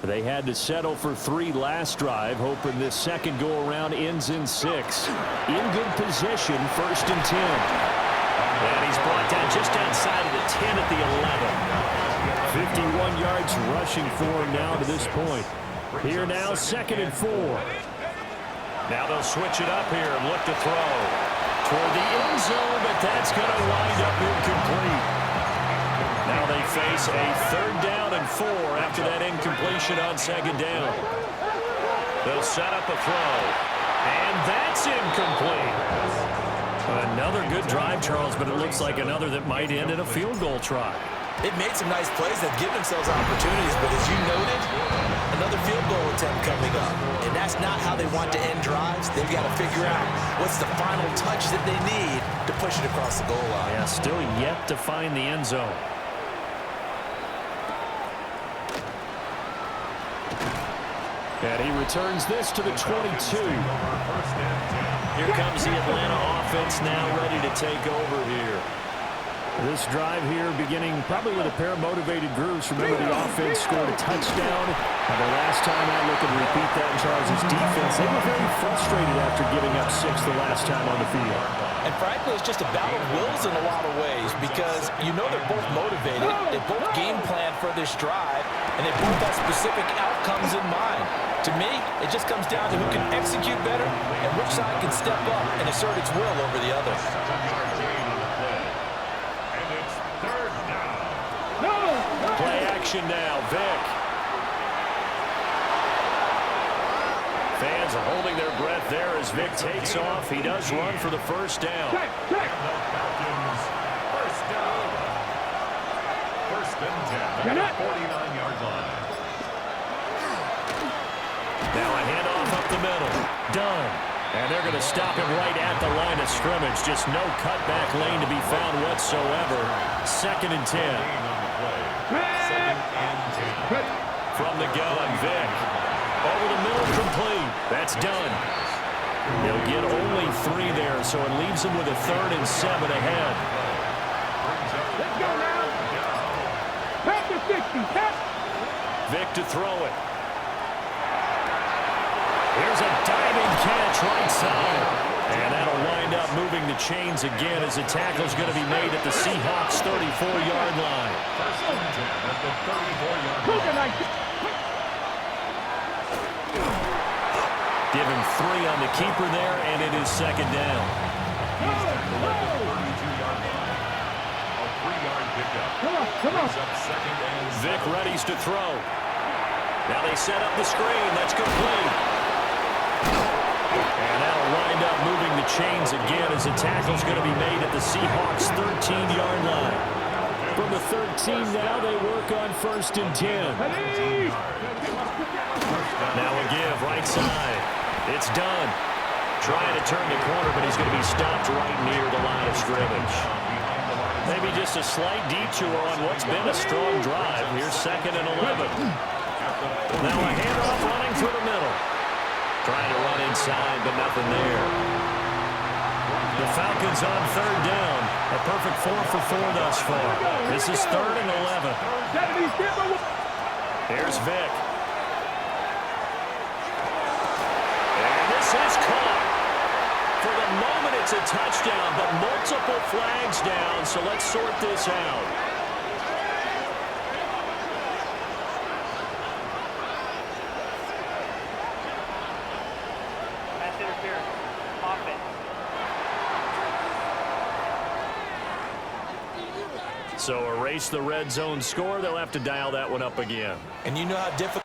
They had to settle for 3 last drive, hoping this second go-around ends in 6. In good position, 1st and 10. And he's brought down just outside of the 10 at the 11. 51 yards rushing for him now to this point. Here now, 2nd and 4. Now they'll switch it up here and look to throw. Toward the end zone, but that's going to wind up incomplete. Now they face a 3rd down and 4 after that incompletion on 2nd down. They'll set up a throw. And that's incomplete. Another good drive, Charles, but it looks like another that might end in a field goal try. They've made some nice plays. They've given themselves opportunities, but as you noted, another field goal attempt coming up. And that's not how they want to end drives. They've got to figure out what's the final touch that they need to push it across the goal line. Yeah, still yet to find the end zone. And he returns this to the 22. Here comes the Atlanta offense now ready to take over here. This drive here beginning probably with a pair of motivated groups. Remember, the offense scored a touchdown. And the last time I look and repeat that, Charles' defense, they were very frustrated after giving up 6 the last time on the field. And frankly, it's just a battle of wills in a lot of ways because you know they're both motivated. They both game plan for this drive, and they both have specific outcomes in mind. To me, it just comes down to who can execute better and which side can step up and assert its will over the other. Play action now, Vic. Fans are holding their breath there as Vic takes off. He does run for the first down. First down. First and 10 at the 49-yard line. Now a handoff up the middle. Done. And they're going to stop him right at the line of scrimmage. Just no cutback lane to be found whatsoever. 2nd and 10. From the gun, Vic. Over the middle, complete. That's done. He'll get only 3 there, so it leaves him with a 3rd and 7 ahead. Let's go now. Tap the 60. Tap. Vic to throw it. Here's a diving catch right side. And that'll wind up moving the chains again as the tackle's going to be made at the Seahawks' 34-yard line. First and 10 at the 34-yard line. Give him 3 on the keeper there, and it is 2nd down. He's tackled at the 32-yard line. A 3-yard pickup. Come on. Up 2nd and 7. Vic readies to throw. Now they set up the screen. That's complete. And that'll wind up moving the chains again as the tackle's going to be made at the Seahawks' 13-yard line. From the 13 now, they work on 1st and 10. Now a give, right side. It's done. Trying to turn the corner, but he's going to be stopped right near the line of scrimmage. Maybe just a slight detour on what's been a strong drive. Here's 2nd and 11. Now a handoff running through the middle. Trying to run inside, but nothing there. The Falcons on 3rd down. A perfect 4 for 4 thus far. This is 3rd and 11. Here's Vic. This is caught. For the moment, it's a touchdown, but multiple flags down, so let's sort this out. Pass interference. Offense. So erase the red zone score. They'll have to dial that one up again. And you know how difficult.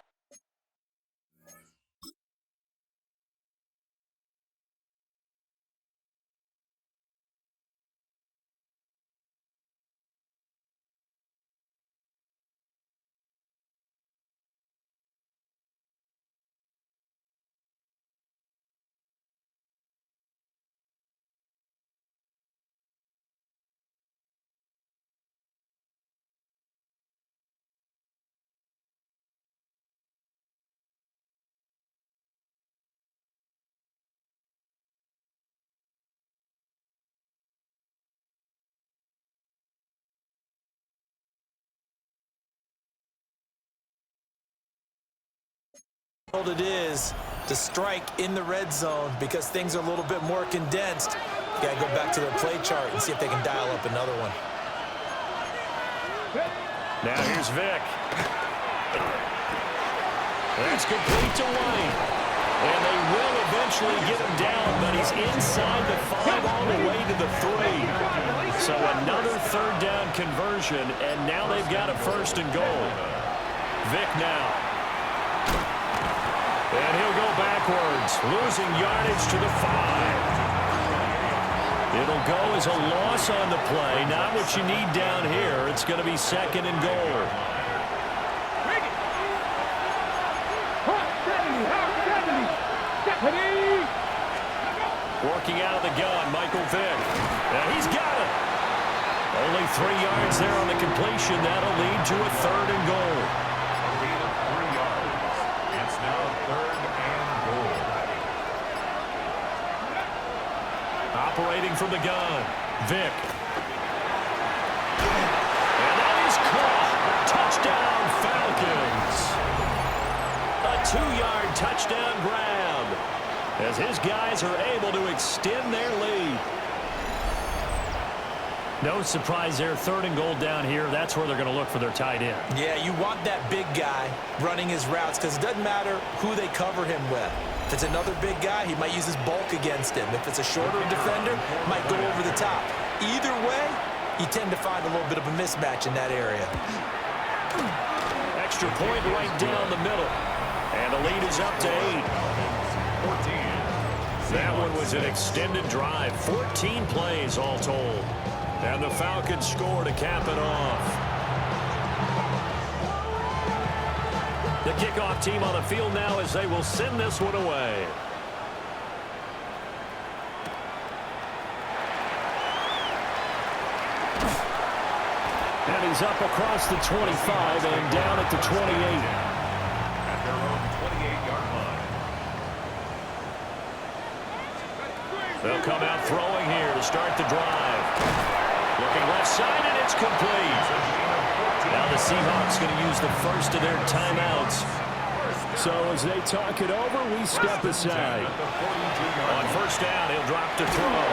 It is to strike in the red zone because things are a little bit more condensed. You got to go back to their play chart and see if they can dial up another one. Now here's Vic. That's complete to White. And they will eventually get him down, but he's inside the 5 all the way to the 3. So another 3rd down conversion, and now they've got a 1st and goal. Vic now. And he'll go backwards, losing yardage to the 5. It'll go as a loss on the play. Not what you need down here. It's going to be 2nd and goal. Working out of the gun, Michael Vick. Now he's got it. Only 3 yards there on the completion. That'll lead to a 3rd and goal. A gain of 3 yards. It's now 3rd and goal. Operating from the gun, Vick. Touchdown, Falcons. A 2-yard touchdown grab as his guys are able to extend their lead. No surprise there, 3rd and goal down here. That's where they're going to look for their tight end. Yeah, you want that big guy running his routes because it doesn't matter who they cover him with. If it's another big guy, he might use his bulk against him. If it's a shorter defender, might go over the top. Either way, you tend to find a little bit of a mismatch in that area. Extra point right down the middle. And the lead is up to 8. 14. That one was an extended drive. 14 plays all told. And the Falcons score to cap it off. The kickoff team on the field now as they will send this one away. And he's up across the 25 and down at the 28. At their own 28-yard line. They'll come out throwing here to start the drive. Looking left side, and it's complete. Now the Seahawks going to use the first of their timeouts. So as they talk it over, we step aside. On first down, he'll drop to throw.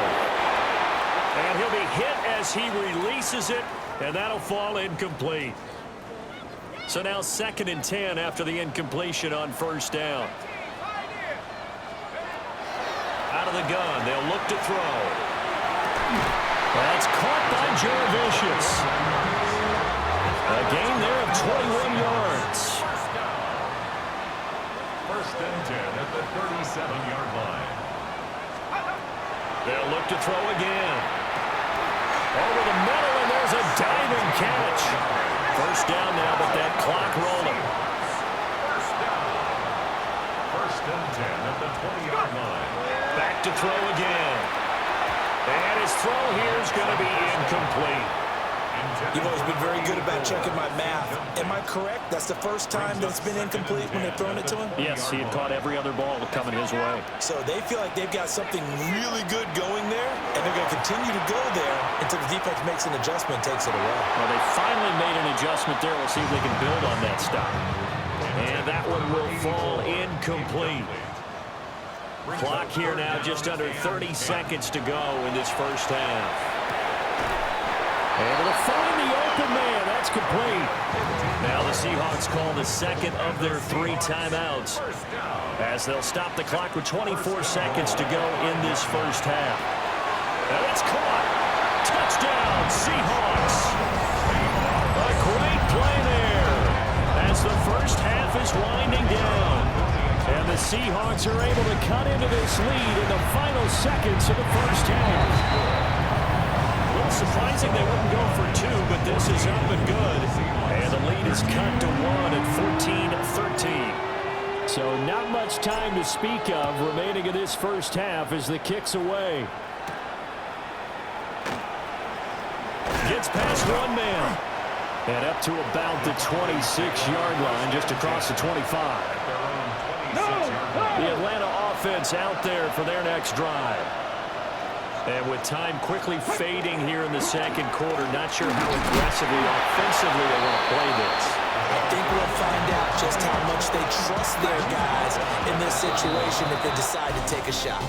And he'll be hit as he releases it, and that'll fall incomplete. So now 2nd and 10 after the incompletion on first down. Out of the gun, they'll look to throw. That's caught by Jaravicius. A gain there of 21 yards. First and 10 at the 37-yard line. They'll look to throw again. Over the middle, and there's a diving catch. First down now, but that clock rolling. First and 10 at the 20-yard line. Back to throw again. And his throw here is going to be incomplete. You've always been very good about checking my math. Am I correct? That's the first time that it's been incomplete when they've thrown it to him? Yes, he had caught every other ball coming his way. So they feel like they've got something really good going there, and they're going to continue to go there until the defense makes an adjustment and takes it away. Well, they finally made an adjustment there. We'll see if they can build on that stop. And that one will fall incomplete. Clock here now, just under 30 seconds to go in this first half. Able to find the open man. That's complete. Now the Seahawks call the 2nd of their 3 timeouts as they'll stop the clock with 24 seconds to go in this first half. And it's caught. Touchdown, Seahawks. A great play there as the first half is winding down. And the Seahawks are able to cut into this lead in the final seconds of the first half. A little surprising they wouldn't go for 2, but this is up and good. And the lead is cut to 1 at 14-13. So not much time to speak of remaining in this first half as the kick's away. Gets past one man. And up to about the 26-yard line, just across the 25. The Atlanta offense out there for their next drive. And with time quickly fading here in the second quarter, not sure how aggressively, offensively they want to play this. I think we'll find out just how much they trust their guys in this situation if they decide to take a shot.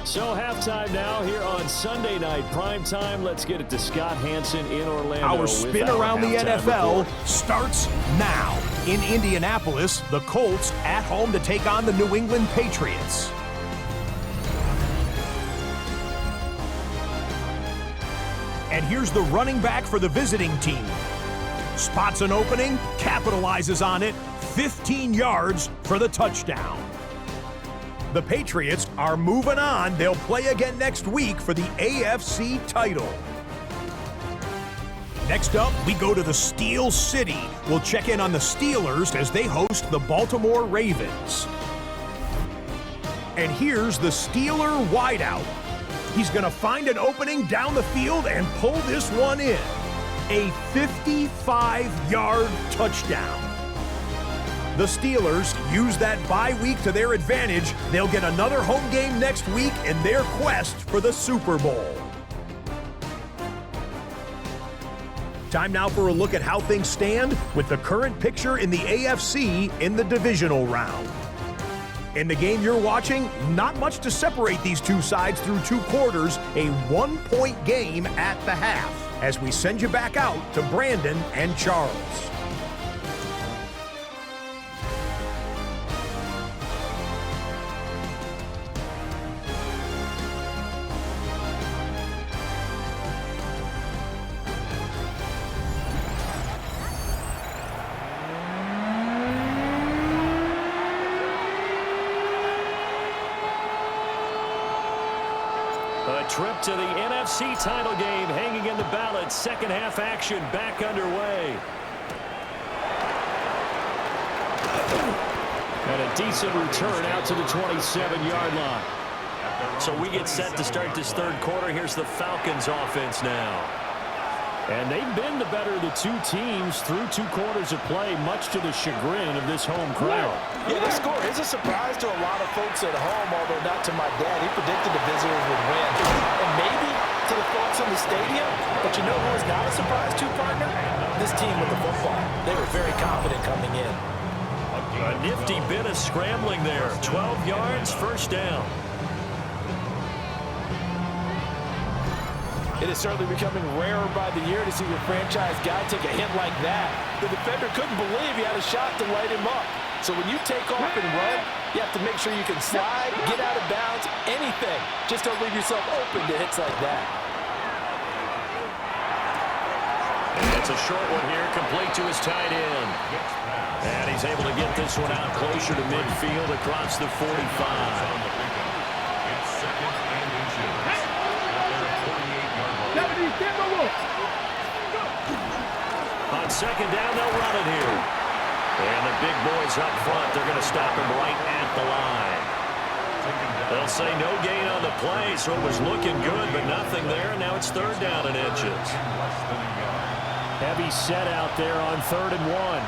So halftime now here on Sunday night primetime. Let's get it to Scott Hansen in Orlando. Our spin around the NFL starts now. In Indianapolis, the Colts at home to take on the New England Patriots. And here's the running back for the visiting team. Spots an opening, capitalizes on it, 15 yards for the touchdown. The Patriots are moving on. They'll play again next week for the AFC title. Next up, we go to the Steel City. We'll check in on the Steelers as they host the Baltimore Ravens. And here's the Steeler wideout. He's going to find an opening down the field and pull this one in. A 55-yard touchdown. The Steelers use that bye week to their advantage. They'll get another home game next week in their quest for the Super Bowl. Time now for a look at how things stand with the current picture in the AFC in the Divisional Round. In the game you're watching, not much to separate these two sides through 2 quarters, a 1-point game at the half, as we send you back out to Brandon and Charles. A trip to the NFC title game hanging in the balance. Second half action back underway. And a decent return out to the 27-yard line. So we get set to start this third quarter. Here's the Falcons offense now. And they've been the better of the 2 teams through 2 quarters of play, much to the chagrin of this home crowd. Yeah, this score is a surprise to a lot of folks at home, although not to my dad. He predicted the visitors would win. And maybe to the folks in the stadium. But you know who is not a surprise to, partner? This team with the football. They were very confident coming in. A nifty bit of scrambling there. 12 yards, first down. It is certainly becoming rarer by the year to see your franchise guy take a hit like that. The defender couldn't believe he had a shot to light him up. So when you take off and run, you have to make sure you can slide, get out of bounds, anything. Just don't leave yourself open to hits like that. And it's a short one here, complete to his tight end. And he's able to get this one out closer to midfield across the 45. On second down, they'll run it here. And the big boys up front, they're going to stop him right at the line. They'll say no gain on the play, so it was looking good, but nothing there. Now it's third down and inches. Heavy set out there on 3rd and 1.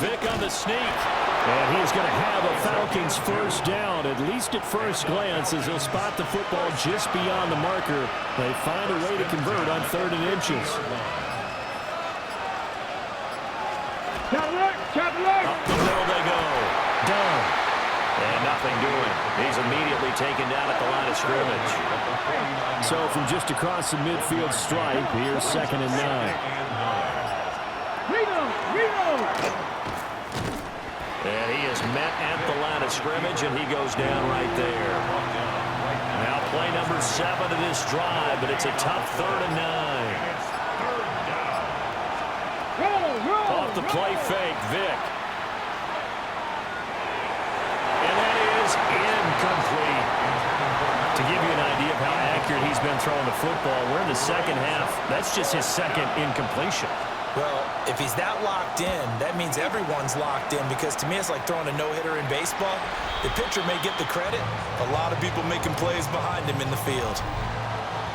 Vic on the sneak. And he's going to have a Falcons first down, at least at first glance, as they'll spot the football just beyond the marker. They find a way to convert on 3rd and inches. Up the middle they go. Down. And nothing doing. He's immediately taken down at the line of scrimmage. So from just across the midfield stripe, here's 2nd and 9. And he is met at the line of scrimmage, and he goes down right there. Now play number 7 of this drive, but it's a tough 3rd and 9. Off the play fake, Vic. And that is incomplete. To give you an idea of how accurate he's been throwing the football, we're in the second half. That's just his 2nd incompletion. Well, if he's that locked in, that means everyone's locked in, because to me it's like throwing a no-hitter in baseball. The pitcher may get the credit, a lot of people making plays behind him in the field.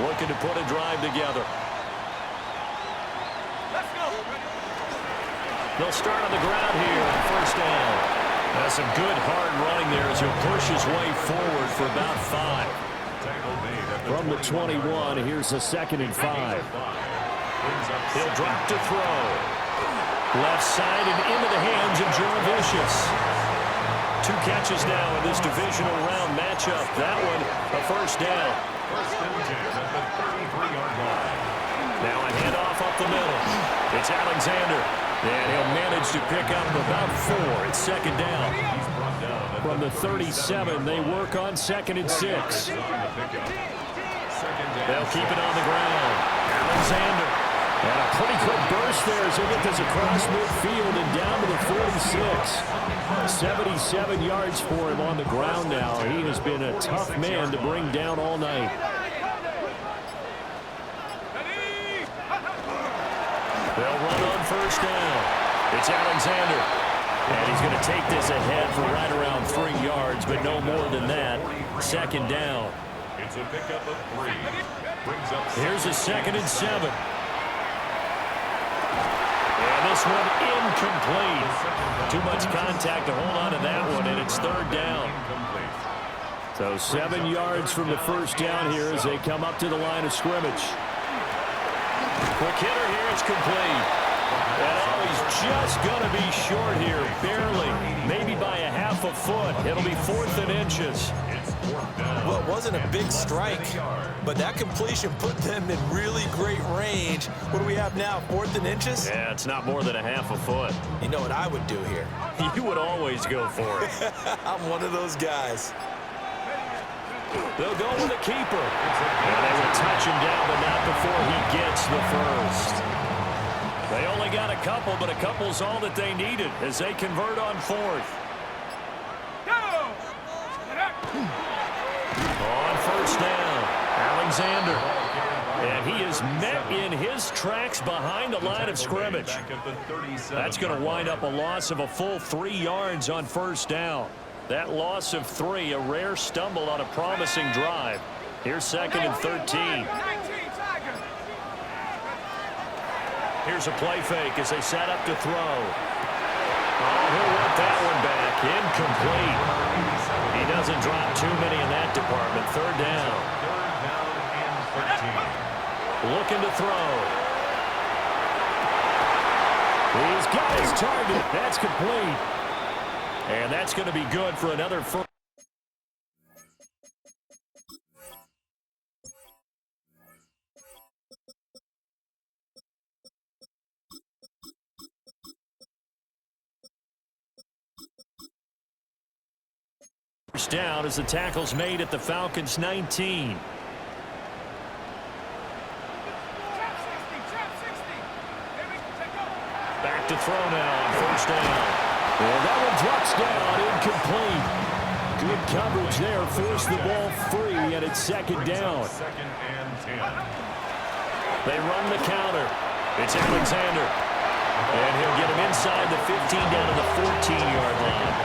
Looking to put a drive together. Let's go. They'll start on the ground here on first down. That's some good hard running there as he'll push his way forward for about 5. From the 21, here's a 2nd and 5. He'll drop to throw. Left side and into the hands of Jervicius. 2 catches now in this divisional round matchup. That one, a first down. First and 10 at the 33-yard line. Now a handoff up the middle. It's Alexander. And he'll manage to pick up about 4. It's 2nd down. From the 37, they work on 2nd and 6. They'll keep it on the ground. Alexander. And a pretty quick burst there as he'll get this across midfield and down to the 46. 77 yards for him on the ground now. He has been a tough man to bring down all night. They'll run on first down. It's Alexander. And he's going to take this ahead for right around 3 yards, but no more than that. 2nd down. It's a pickup of 3. Brings up Here's a 2nd and 7. And this one incomplete. Too much contact to hold on to that one, and it's 3rd down. So 7 yards from the first down here as they come up to the line of scrimmage. Quick hitter here, it's complete. And oh, he's just going to be short here, barely, maybe by a half a foot. It'll be 4th and inches. Well, it wasn't a big strike, but that completion put them in really great range. What do we have now, 4th and inches? Yeah, it's not more than a half a foot. You know what I would do here? You would always go for it. I'm one of those guys. They'll go with the keeper. And they will touch him down, but not before he gets the first. They only got a couple, but a couple's all that they needed as they convert on 4th. On 1st down, Alexander. And he is met in his tracks behind the line of scrimmage. That's going to wind up a loss of a full 3 yards on 1st down. That loss of 3, a rare stumble on a promising drive. Here's 2nd and 13. Here's a play fake as they set up to throw. Oh, he'll want that one back. Incomplete. He doesn't drop too many in that department. 3rd down. Looking to throw. He's got his target. That's complete. And that's going to be good for another first. Down as the tackle's made at the Falcons' 19. Back to throw now on 1st down. And that one drops down, incomplete. Good coverage there, forced the ball free, and it's 2nd down. 2nd and 10. They run the counter. It's Alexander. And he'll get him inside the 15 down to the 14-yard line.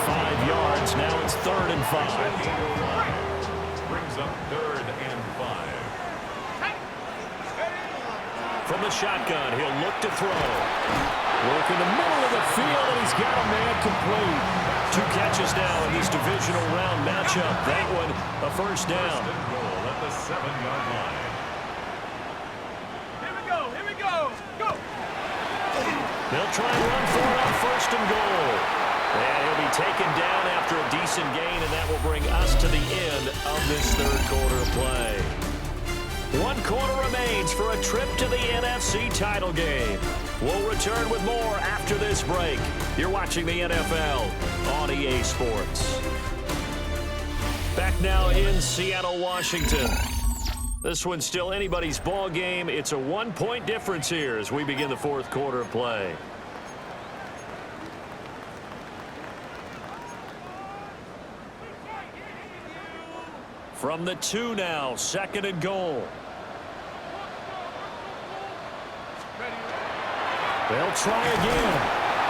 5 yards. Now it's 3rd and 5. Brings up 3rd and 5. From the shotgun, he'll look to throw. Work in the middle of the field, and he's got a man complete. 2 catches now in this divisional round matchup. That one, a 1st down. First and goal at the 7-yard line. Here we go. Go. They'll try and run for it on 1st and goal. And he'll be taken down after a decent gain, and that will bring us to the end of this 3rd quarter of play. 1 quarter remains for a trip to the NFC title game. We'll return with more after this break. You're watching the NFL on EA Sports. Back now in Seattle, Washington. This one's still anybody's ball game. It's a 1-point difference here as we begin the 4th quarter of play. From the 2 now, 2nd and goal. They'll try again.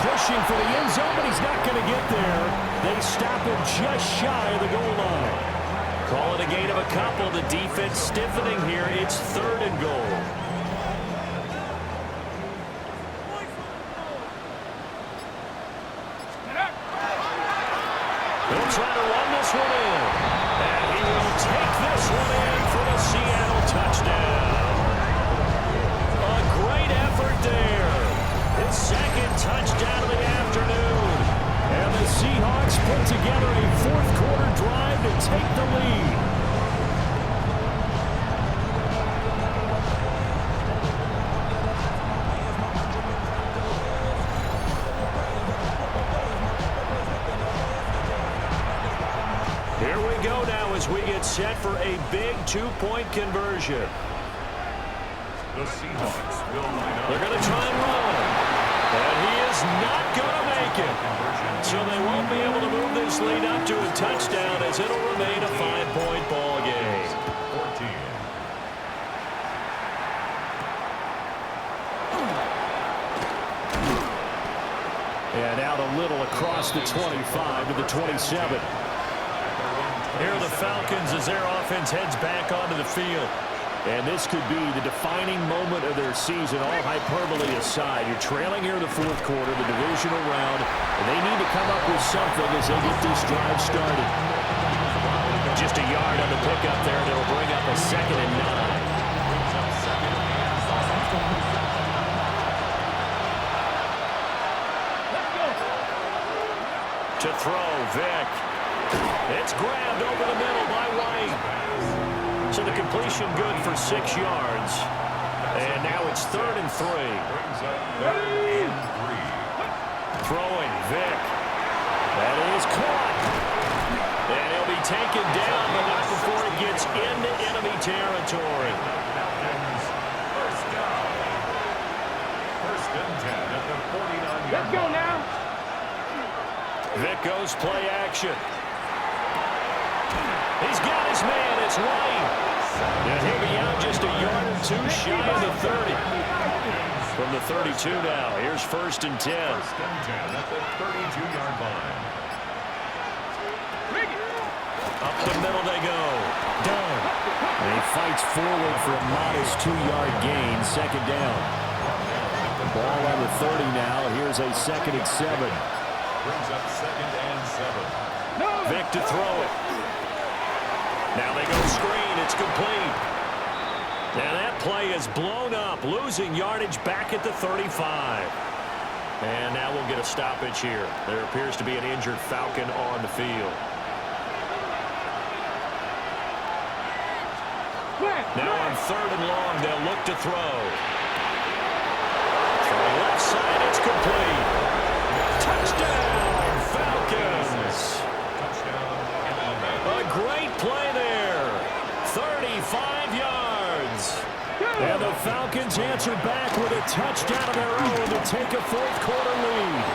Pushing for the end zone, but he's not going to get there. They stop him just shy of the goal line. Call it a gain of a couple. The defense stiffening here. It's 3rd and goal. They'll try to run this one in. And he will take this one in for the Seattle touchdown. A great effort there. His 2nd touchdown of the afternoon. And the Seahawks put together a 4th quarter drive to take the lead. Here we go now as we get set for a big 2-point conversion. The Seahawks will line up. They're going to try and run. And he is not going to make it. So they won't be able to move this lead up to a touchdown as it'll remain a 5-point ball game. 14. And out a little across the 25 to the 27. Here are the Falcons as their offense heads back onto the field. And this could be the defining moment of their season, all hyperbole aside. You're trailing here in the 4th quarter, the divisional round, and they need to come up with something as they get this drive started. Just a yard on the pickup there, and it'll bring up a 2nd and 9. To throw, Vick. It's grabbed over the middle by White. So the completion good for 6 yards. And now it's 3rd and 3. Throwing, Vick. That is caught. And he'll be taken down, but not before it gets into enemy territory. First down. 1st and 10 at the 49-yard line. Let's go now. Vick goes play action. He's got his man. It's White. And he'll be out just a yard or 2 shy of the 30. From the 32 now. Here's 1st and 10. 1st and 10 at the 32-yard line. Up the middle they go. Down. And he fights forward for a modest 2-yard gain. 2nd down. Ball on the 30 now. Here's a 2nd and 7. Brings up 2nd and 7. Vick to throw it. Now they go screen. It's complete. And that play is blown up. Losing yardage back at the 35. And now we'll get a stoppage here. There appears to be an injured Falcon on the field. Now on 3rd and long, they'll look to throw. From the left side, it's complete. Touchdown, Falcons. A great play there. 35 yards. And the Falcons answer back with a touchdown of their own to take a 4th quarter lead.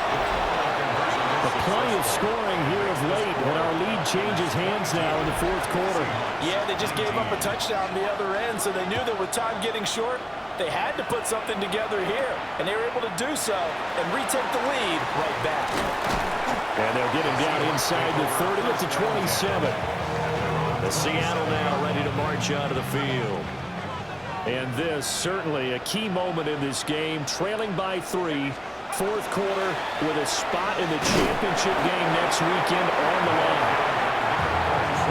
Plenty of scoring here of late, and our lead changes hands now in the 4th quarter. Yeah, they just gave up a touchdown the other end, so they knew that with time getting short, they had to put something together here, and they were able to do so and retake the lead right back. And they'll get him down inside the 30 at the 27. The Seattle now ready to march out of the field. And this certainly a key moment in this game, trailing by 3. 4th quarter with a spot in the championship game next weekend on the line.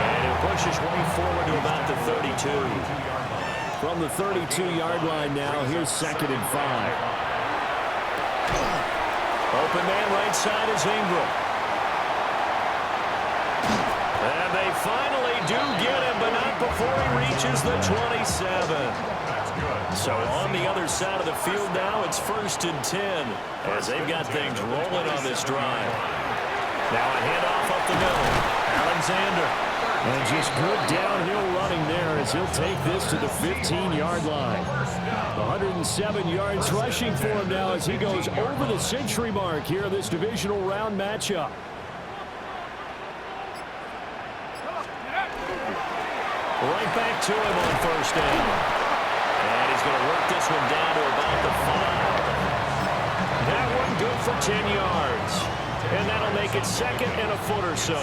And it pushes way forward to about the 32. From the 32-yard line now, here's 2nd and 5. Open man right side is Ingram. And they finally do get him, but not before he reaches the 27. So on the other side of the field now, it's 1st and 10 as they've got things rolling on this drive. Now a handoff up the middle. Alexander. And just good downhill running there as he'll take this to the 15-yard line. 107 yards rushing for him now as he goes over the century mark here in this divisional round matchup. Right back to him on 1st down. And he's going to work this one down to about the 5. That one good for 10 yards. And that'll make it 2nd and a foot or so.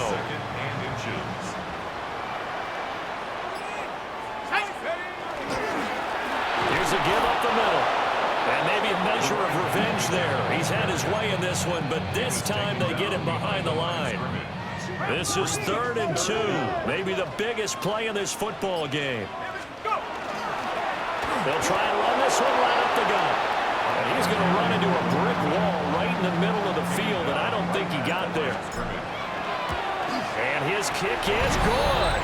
Here's a give up the middle. And maybe a measure of revenge there. He's had his way in this one, but this time they get him behind the line. This is 3rd and 2. Maybe the biggest play in this football game. They'll try and run this one right up the gut. And he's going to run into a brick wall right in the middle of the field, and I don't think he got there. And his kick is good.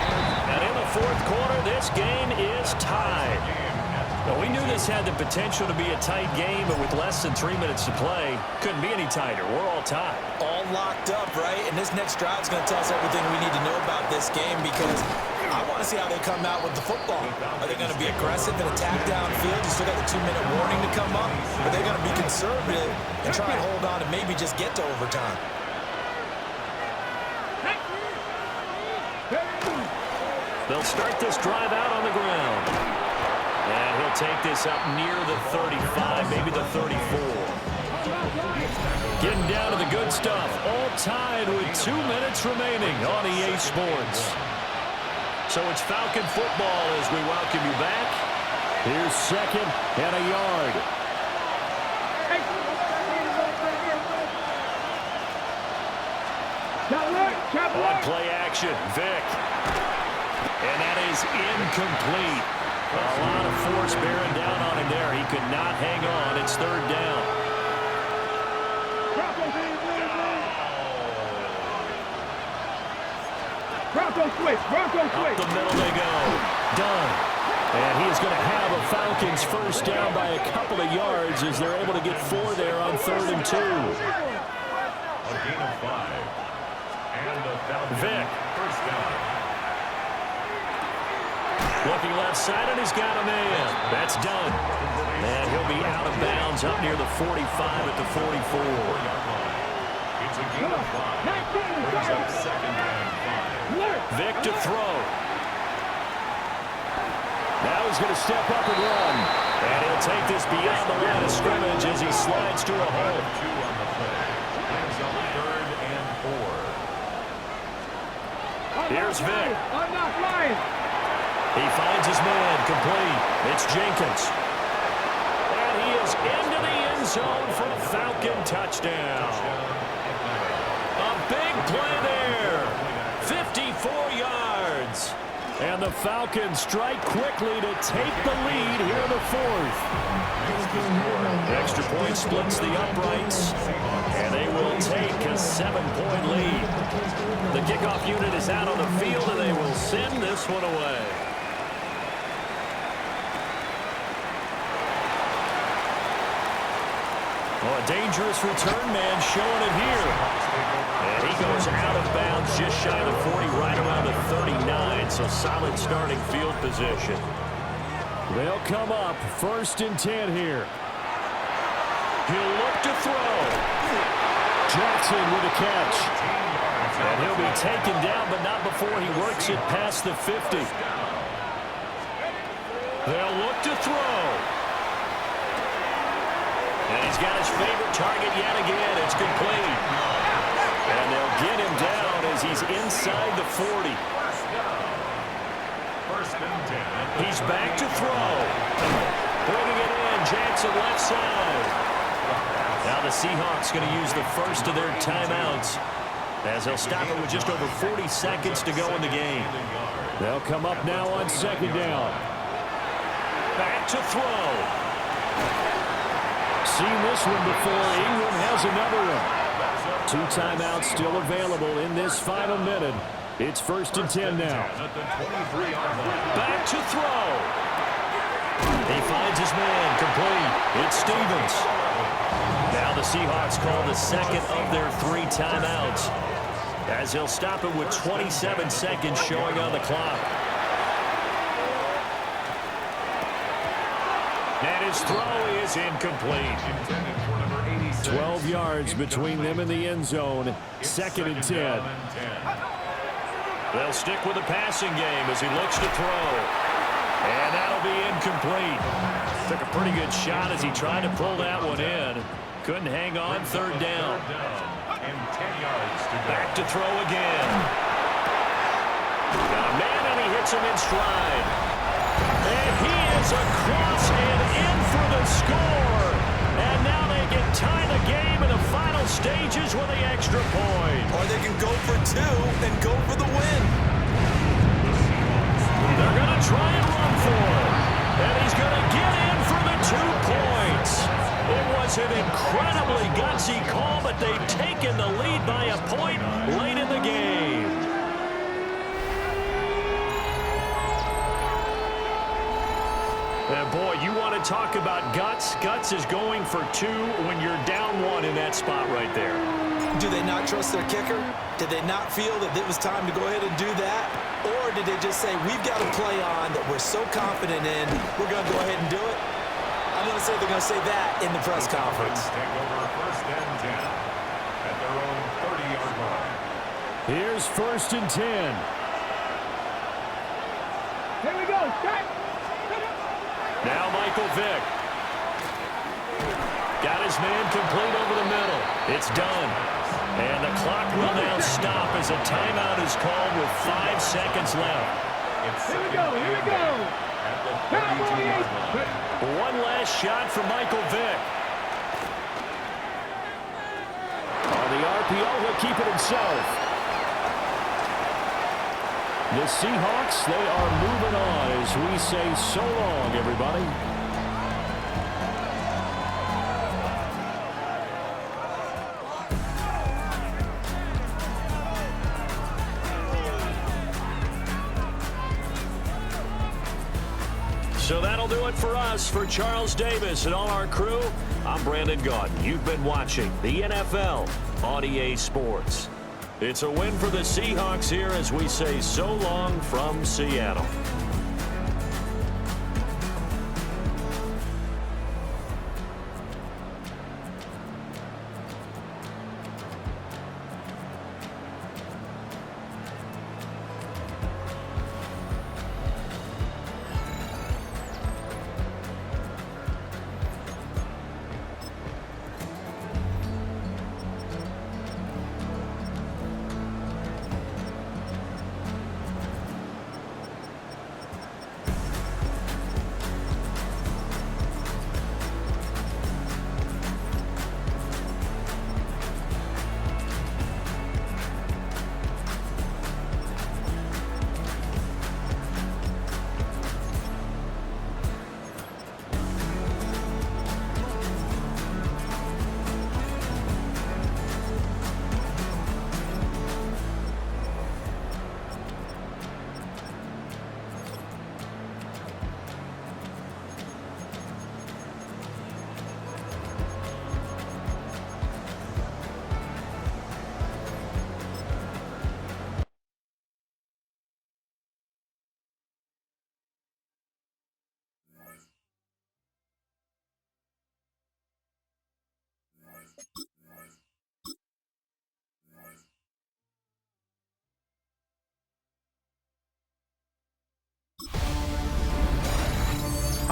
And in the 4th quarter, this game is tied. Well, we knew this had the potential to be a tight game, but with less than 3 minutes to play, couldn't be any tighter. We're all tied. All locked up, right? And this next drive is going to tell us everything we need to know about this game because I want to see how they come out with the football. Are they going to be aggressive and attack downfield? You still got the 2-minute warning to come up. Are they going to be conservative and try and hold on and maybe just get to overtime? They'll start this drive out on the ground. And he'll take this up near the 35, maybe the 34. Getting down to the good stuff. All tied with 2 minutes remaining on EA Sports. So it's Falcon football as we welcome you back. Here's 2nd and a yard. On play action, Vick. And that is incomplete. A lot of force bearing down on him there. He could not hang on. It's 3rd down. Bronco switch. Bronco Up switch. the middle they go. Done. And he is going to have a Falcons first down by a couple of yards as they're able to get 4 there on 3rd and 2. A gain of 5. And the Falcons Vic. first down. Looking left side, and he's got a man. That's done. And he'll be out of bounds up near the 45 at the 44. It's a gain of 5. 19, Brings up 2nd and 5. Vic to throw. Now he's going to step up and run. And he'll take this beyond the line of scrimmage as he slides to a hole. 2 on the play. Brings up 3rd and 4. Here's Vic. Unlock line. He finds his man, complete. It's Jenkins. And he is into the end zone for a Falcon touchdown. A big play there. 54 yards. And the Falcons strike quickly to take the lead here in the 4th. Extra point splits the uprights. And they will take a 7-point lead. The kickoff unit is out on the field, and they will send this one away. Oh, a dangerous return man showing it here. And he goes out of bounds just shy of the 40, right around the 39, so solid starting field position. They'll come up 1st and 10 here. He'll look to throw. Jackson with a catch. And he'll be taken down, but not before he works it past the 50. They'll look to throw. And he's got his favorite target yet again. It's complete. And they'll get him down as he's inside the 40. First and 10. He's back to throw. Bringing it in, Jackson left side. Now the Seahawks going to use the first of their timeouts as they'll stop it with just over 40 seconds to go in the game. They'll come up now on 2nd down. Back to throw. Seen this one before. Ingram has another one. 2 timeouts still available in this final minute. It's 1st and 10 now. Back to throw. He finds his man, complete. It's Stevens. Now the Seahawks call the second of their 3 timeouts as he'll stop it with 27 seconds showing on the clock. And his throw is incomplete. 12 yards between them and the end zone. 2nd and 10. They'll stick with the passing game as he looks to throw. And that'll be incomplete. Took a pretty good shot as he tried to pull that one in. Couldn't hang on 3rd down. And 10 yards to go. Back to throw again. Got a man and he hits him in stride. And he is across and in for the score. And now they can tie the game in the final stages with the extra point. Or they can go for 2 and go for the win. They're going to try and run for it. And he's going to get in for the 2 points. It was an incredibly gutsy call, but they've taken the lead by a point late in the game. And boy, you want to talk about guts. Guts is going for 2 when you're down 1 in that spot right there. Do they not trust their kicker? Did they not feel that it was time to go ahead and do that? Or did they just say, we've got a play on that we're so confident in, we're going to go ahead and do it? I'm going to say they're going to say that in the press conference. Take over 1st and 10 at their own 30-yard line. Here's 1st and 10. Here we go. Start. Now Michael Vick. Got his man complete over the middle. It's done. And the clock will now stop as a timeout is called with 5 seconds left. Here we go. Here we go. At the 32-yard line. One last shot for Michael Vick. On the RPO, he'll keep it himself. The Seahawks, they are moving on as we say so long, everybody. So that'll do it for us. For Charles Davis and all our crew, I'm Brandon Gaudin. You've been watching the NFL on EA Sports. It's a win for the Seahawks here as we say so long from Seattle.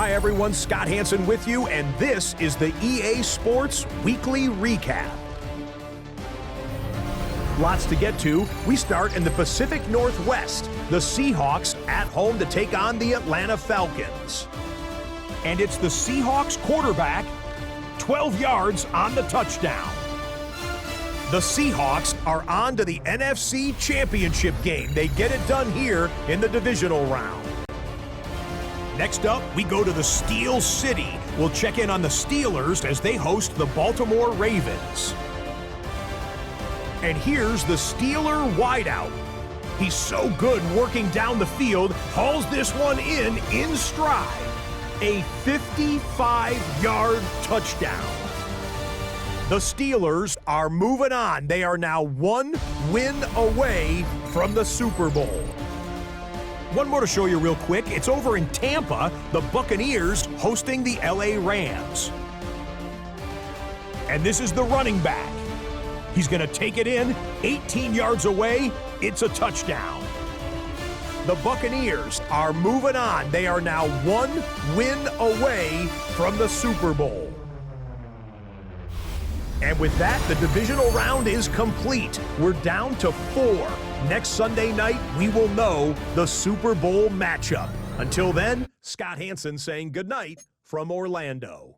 Hi everyone, Scott Hansen with you, and this is the EA Sports Weekly Recap. Lots to get to. We start in the Pacific Northwest. The Seahawks at home to take on the Atlanta Falcons. And it's the Seahawks quarterback, 12 yards on the touchdown. The Seahawks are on to the NFC Championship game. They get it done here in the Divisional Round. Next up, we go to the Steel City. We'll check in on the Steelers as they host the Baltimore Ravens. And here's the Steeler wideout. He's so good working down the field, hauls this one in stride. A 55-yard touchdown. The Steelers are moving on. They are now one win away from the Super Bowl. One more to show you real quick. It's over in Tampa, the Buccaneers hosting the LA Rams. And this is the running back. He's going to take it in, 18 yards away. It's a touchdown. The Buccaneers are moving on. They are now one win away from the Super Bowl. And with that, the divisional round is complete. We're down to 4. Next Sunday night, we will know the Super Bowl matchup. Until then, Scott Hansen saying goodnight from Orlando.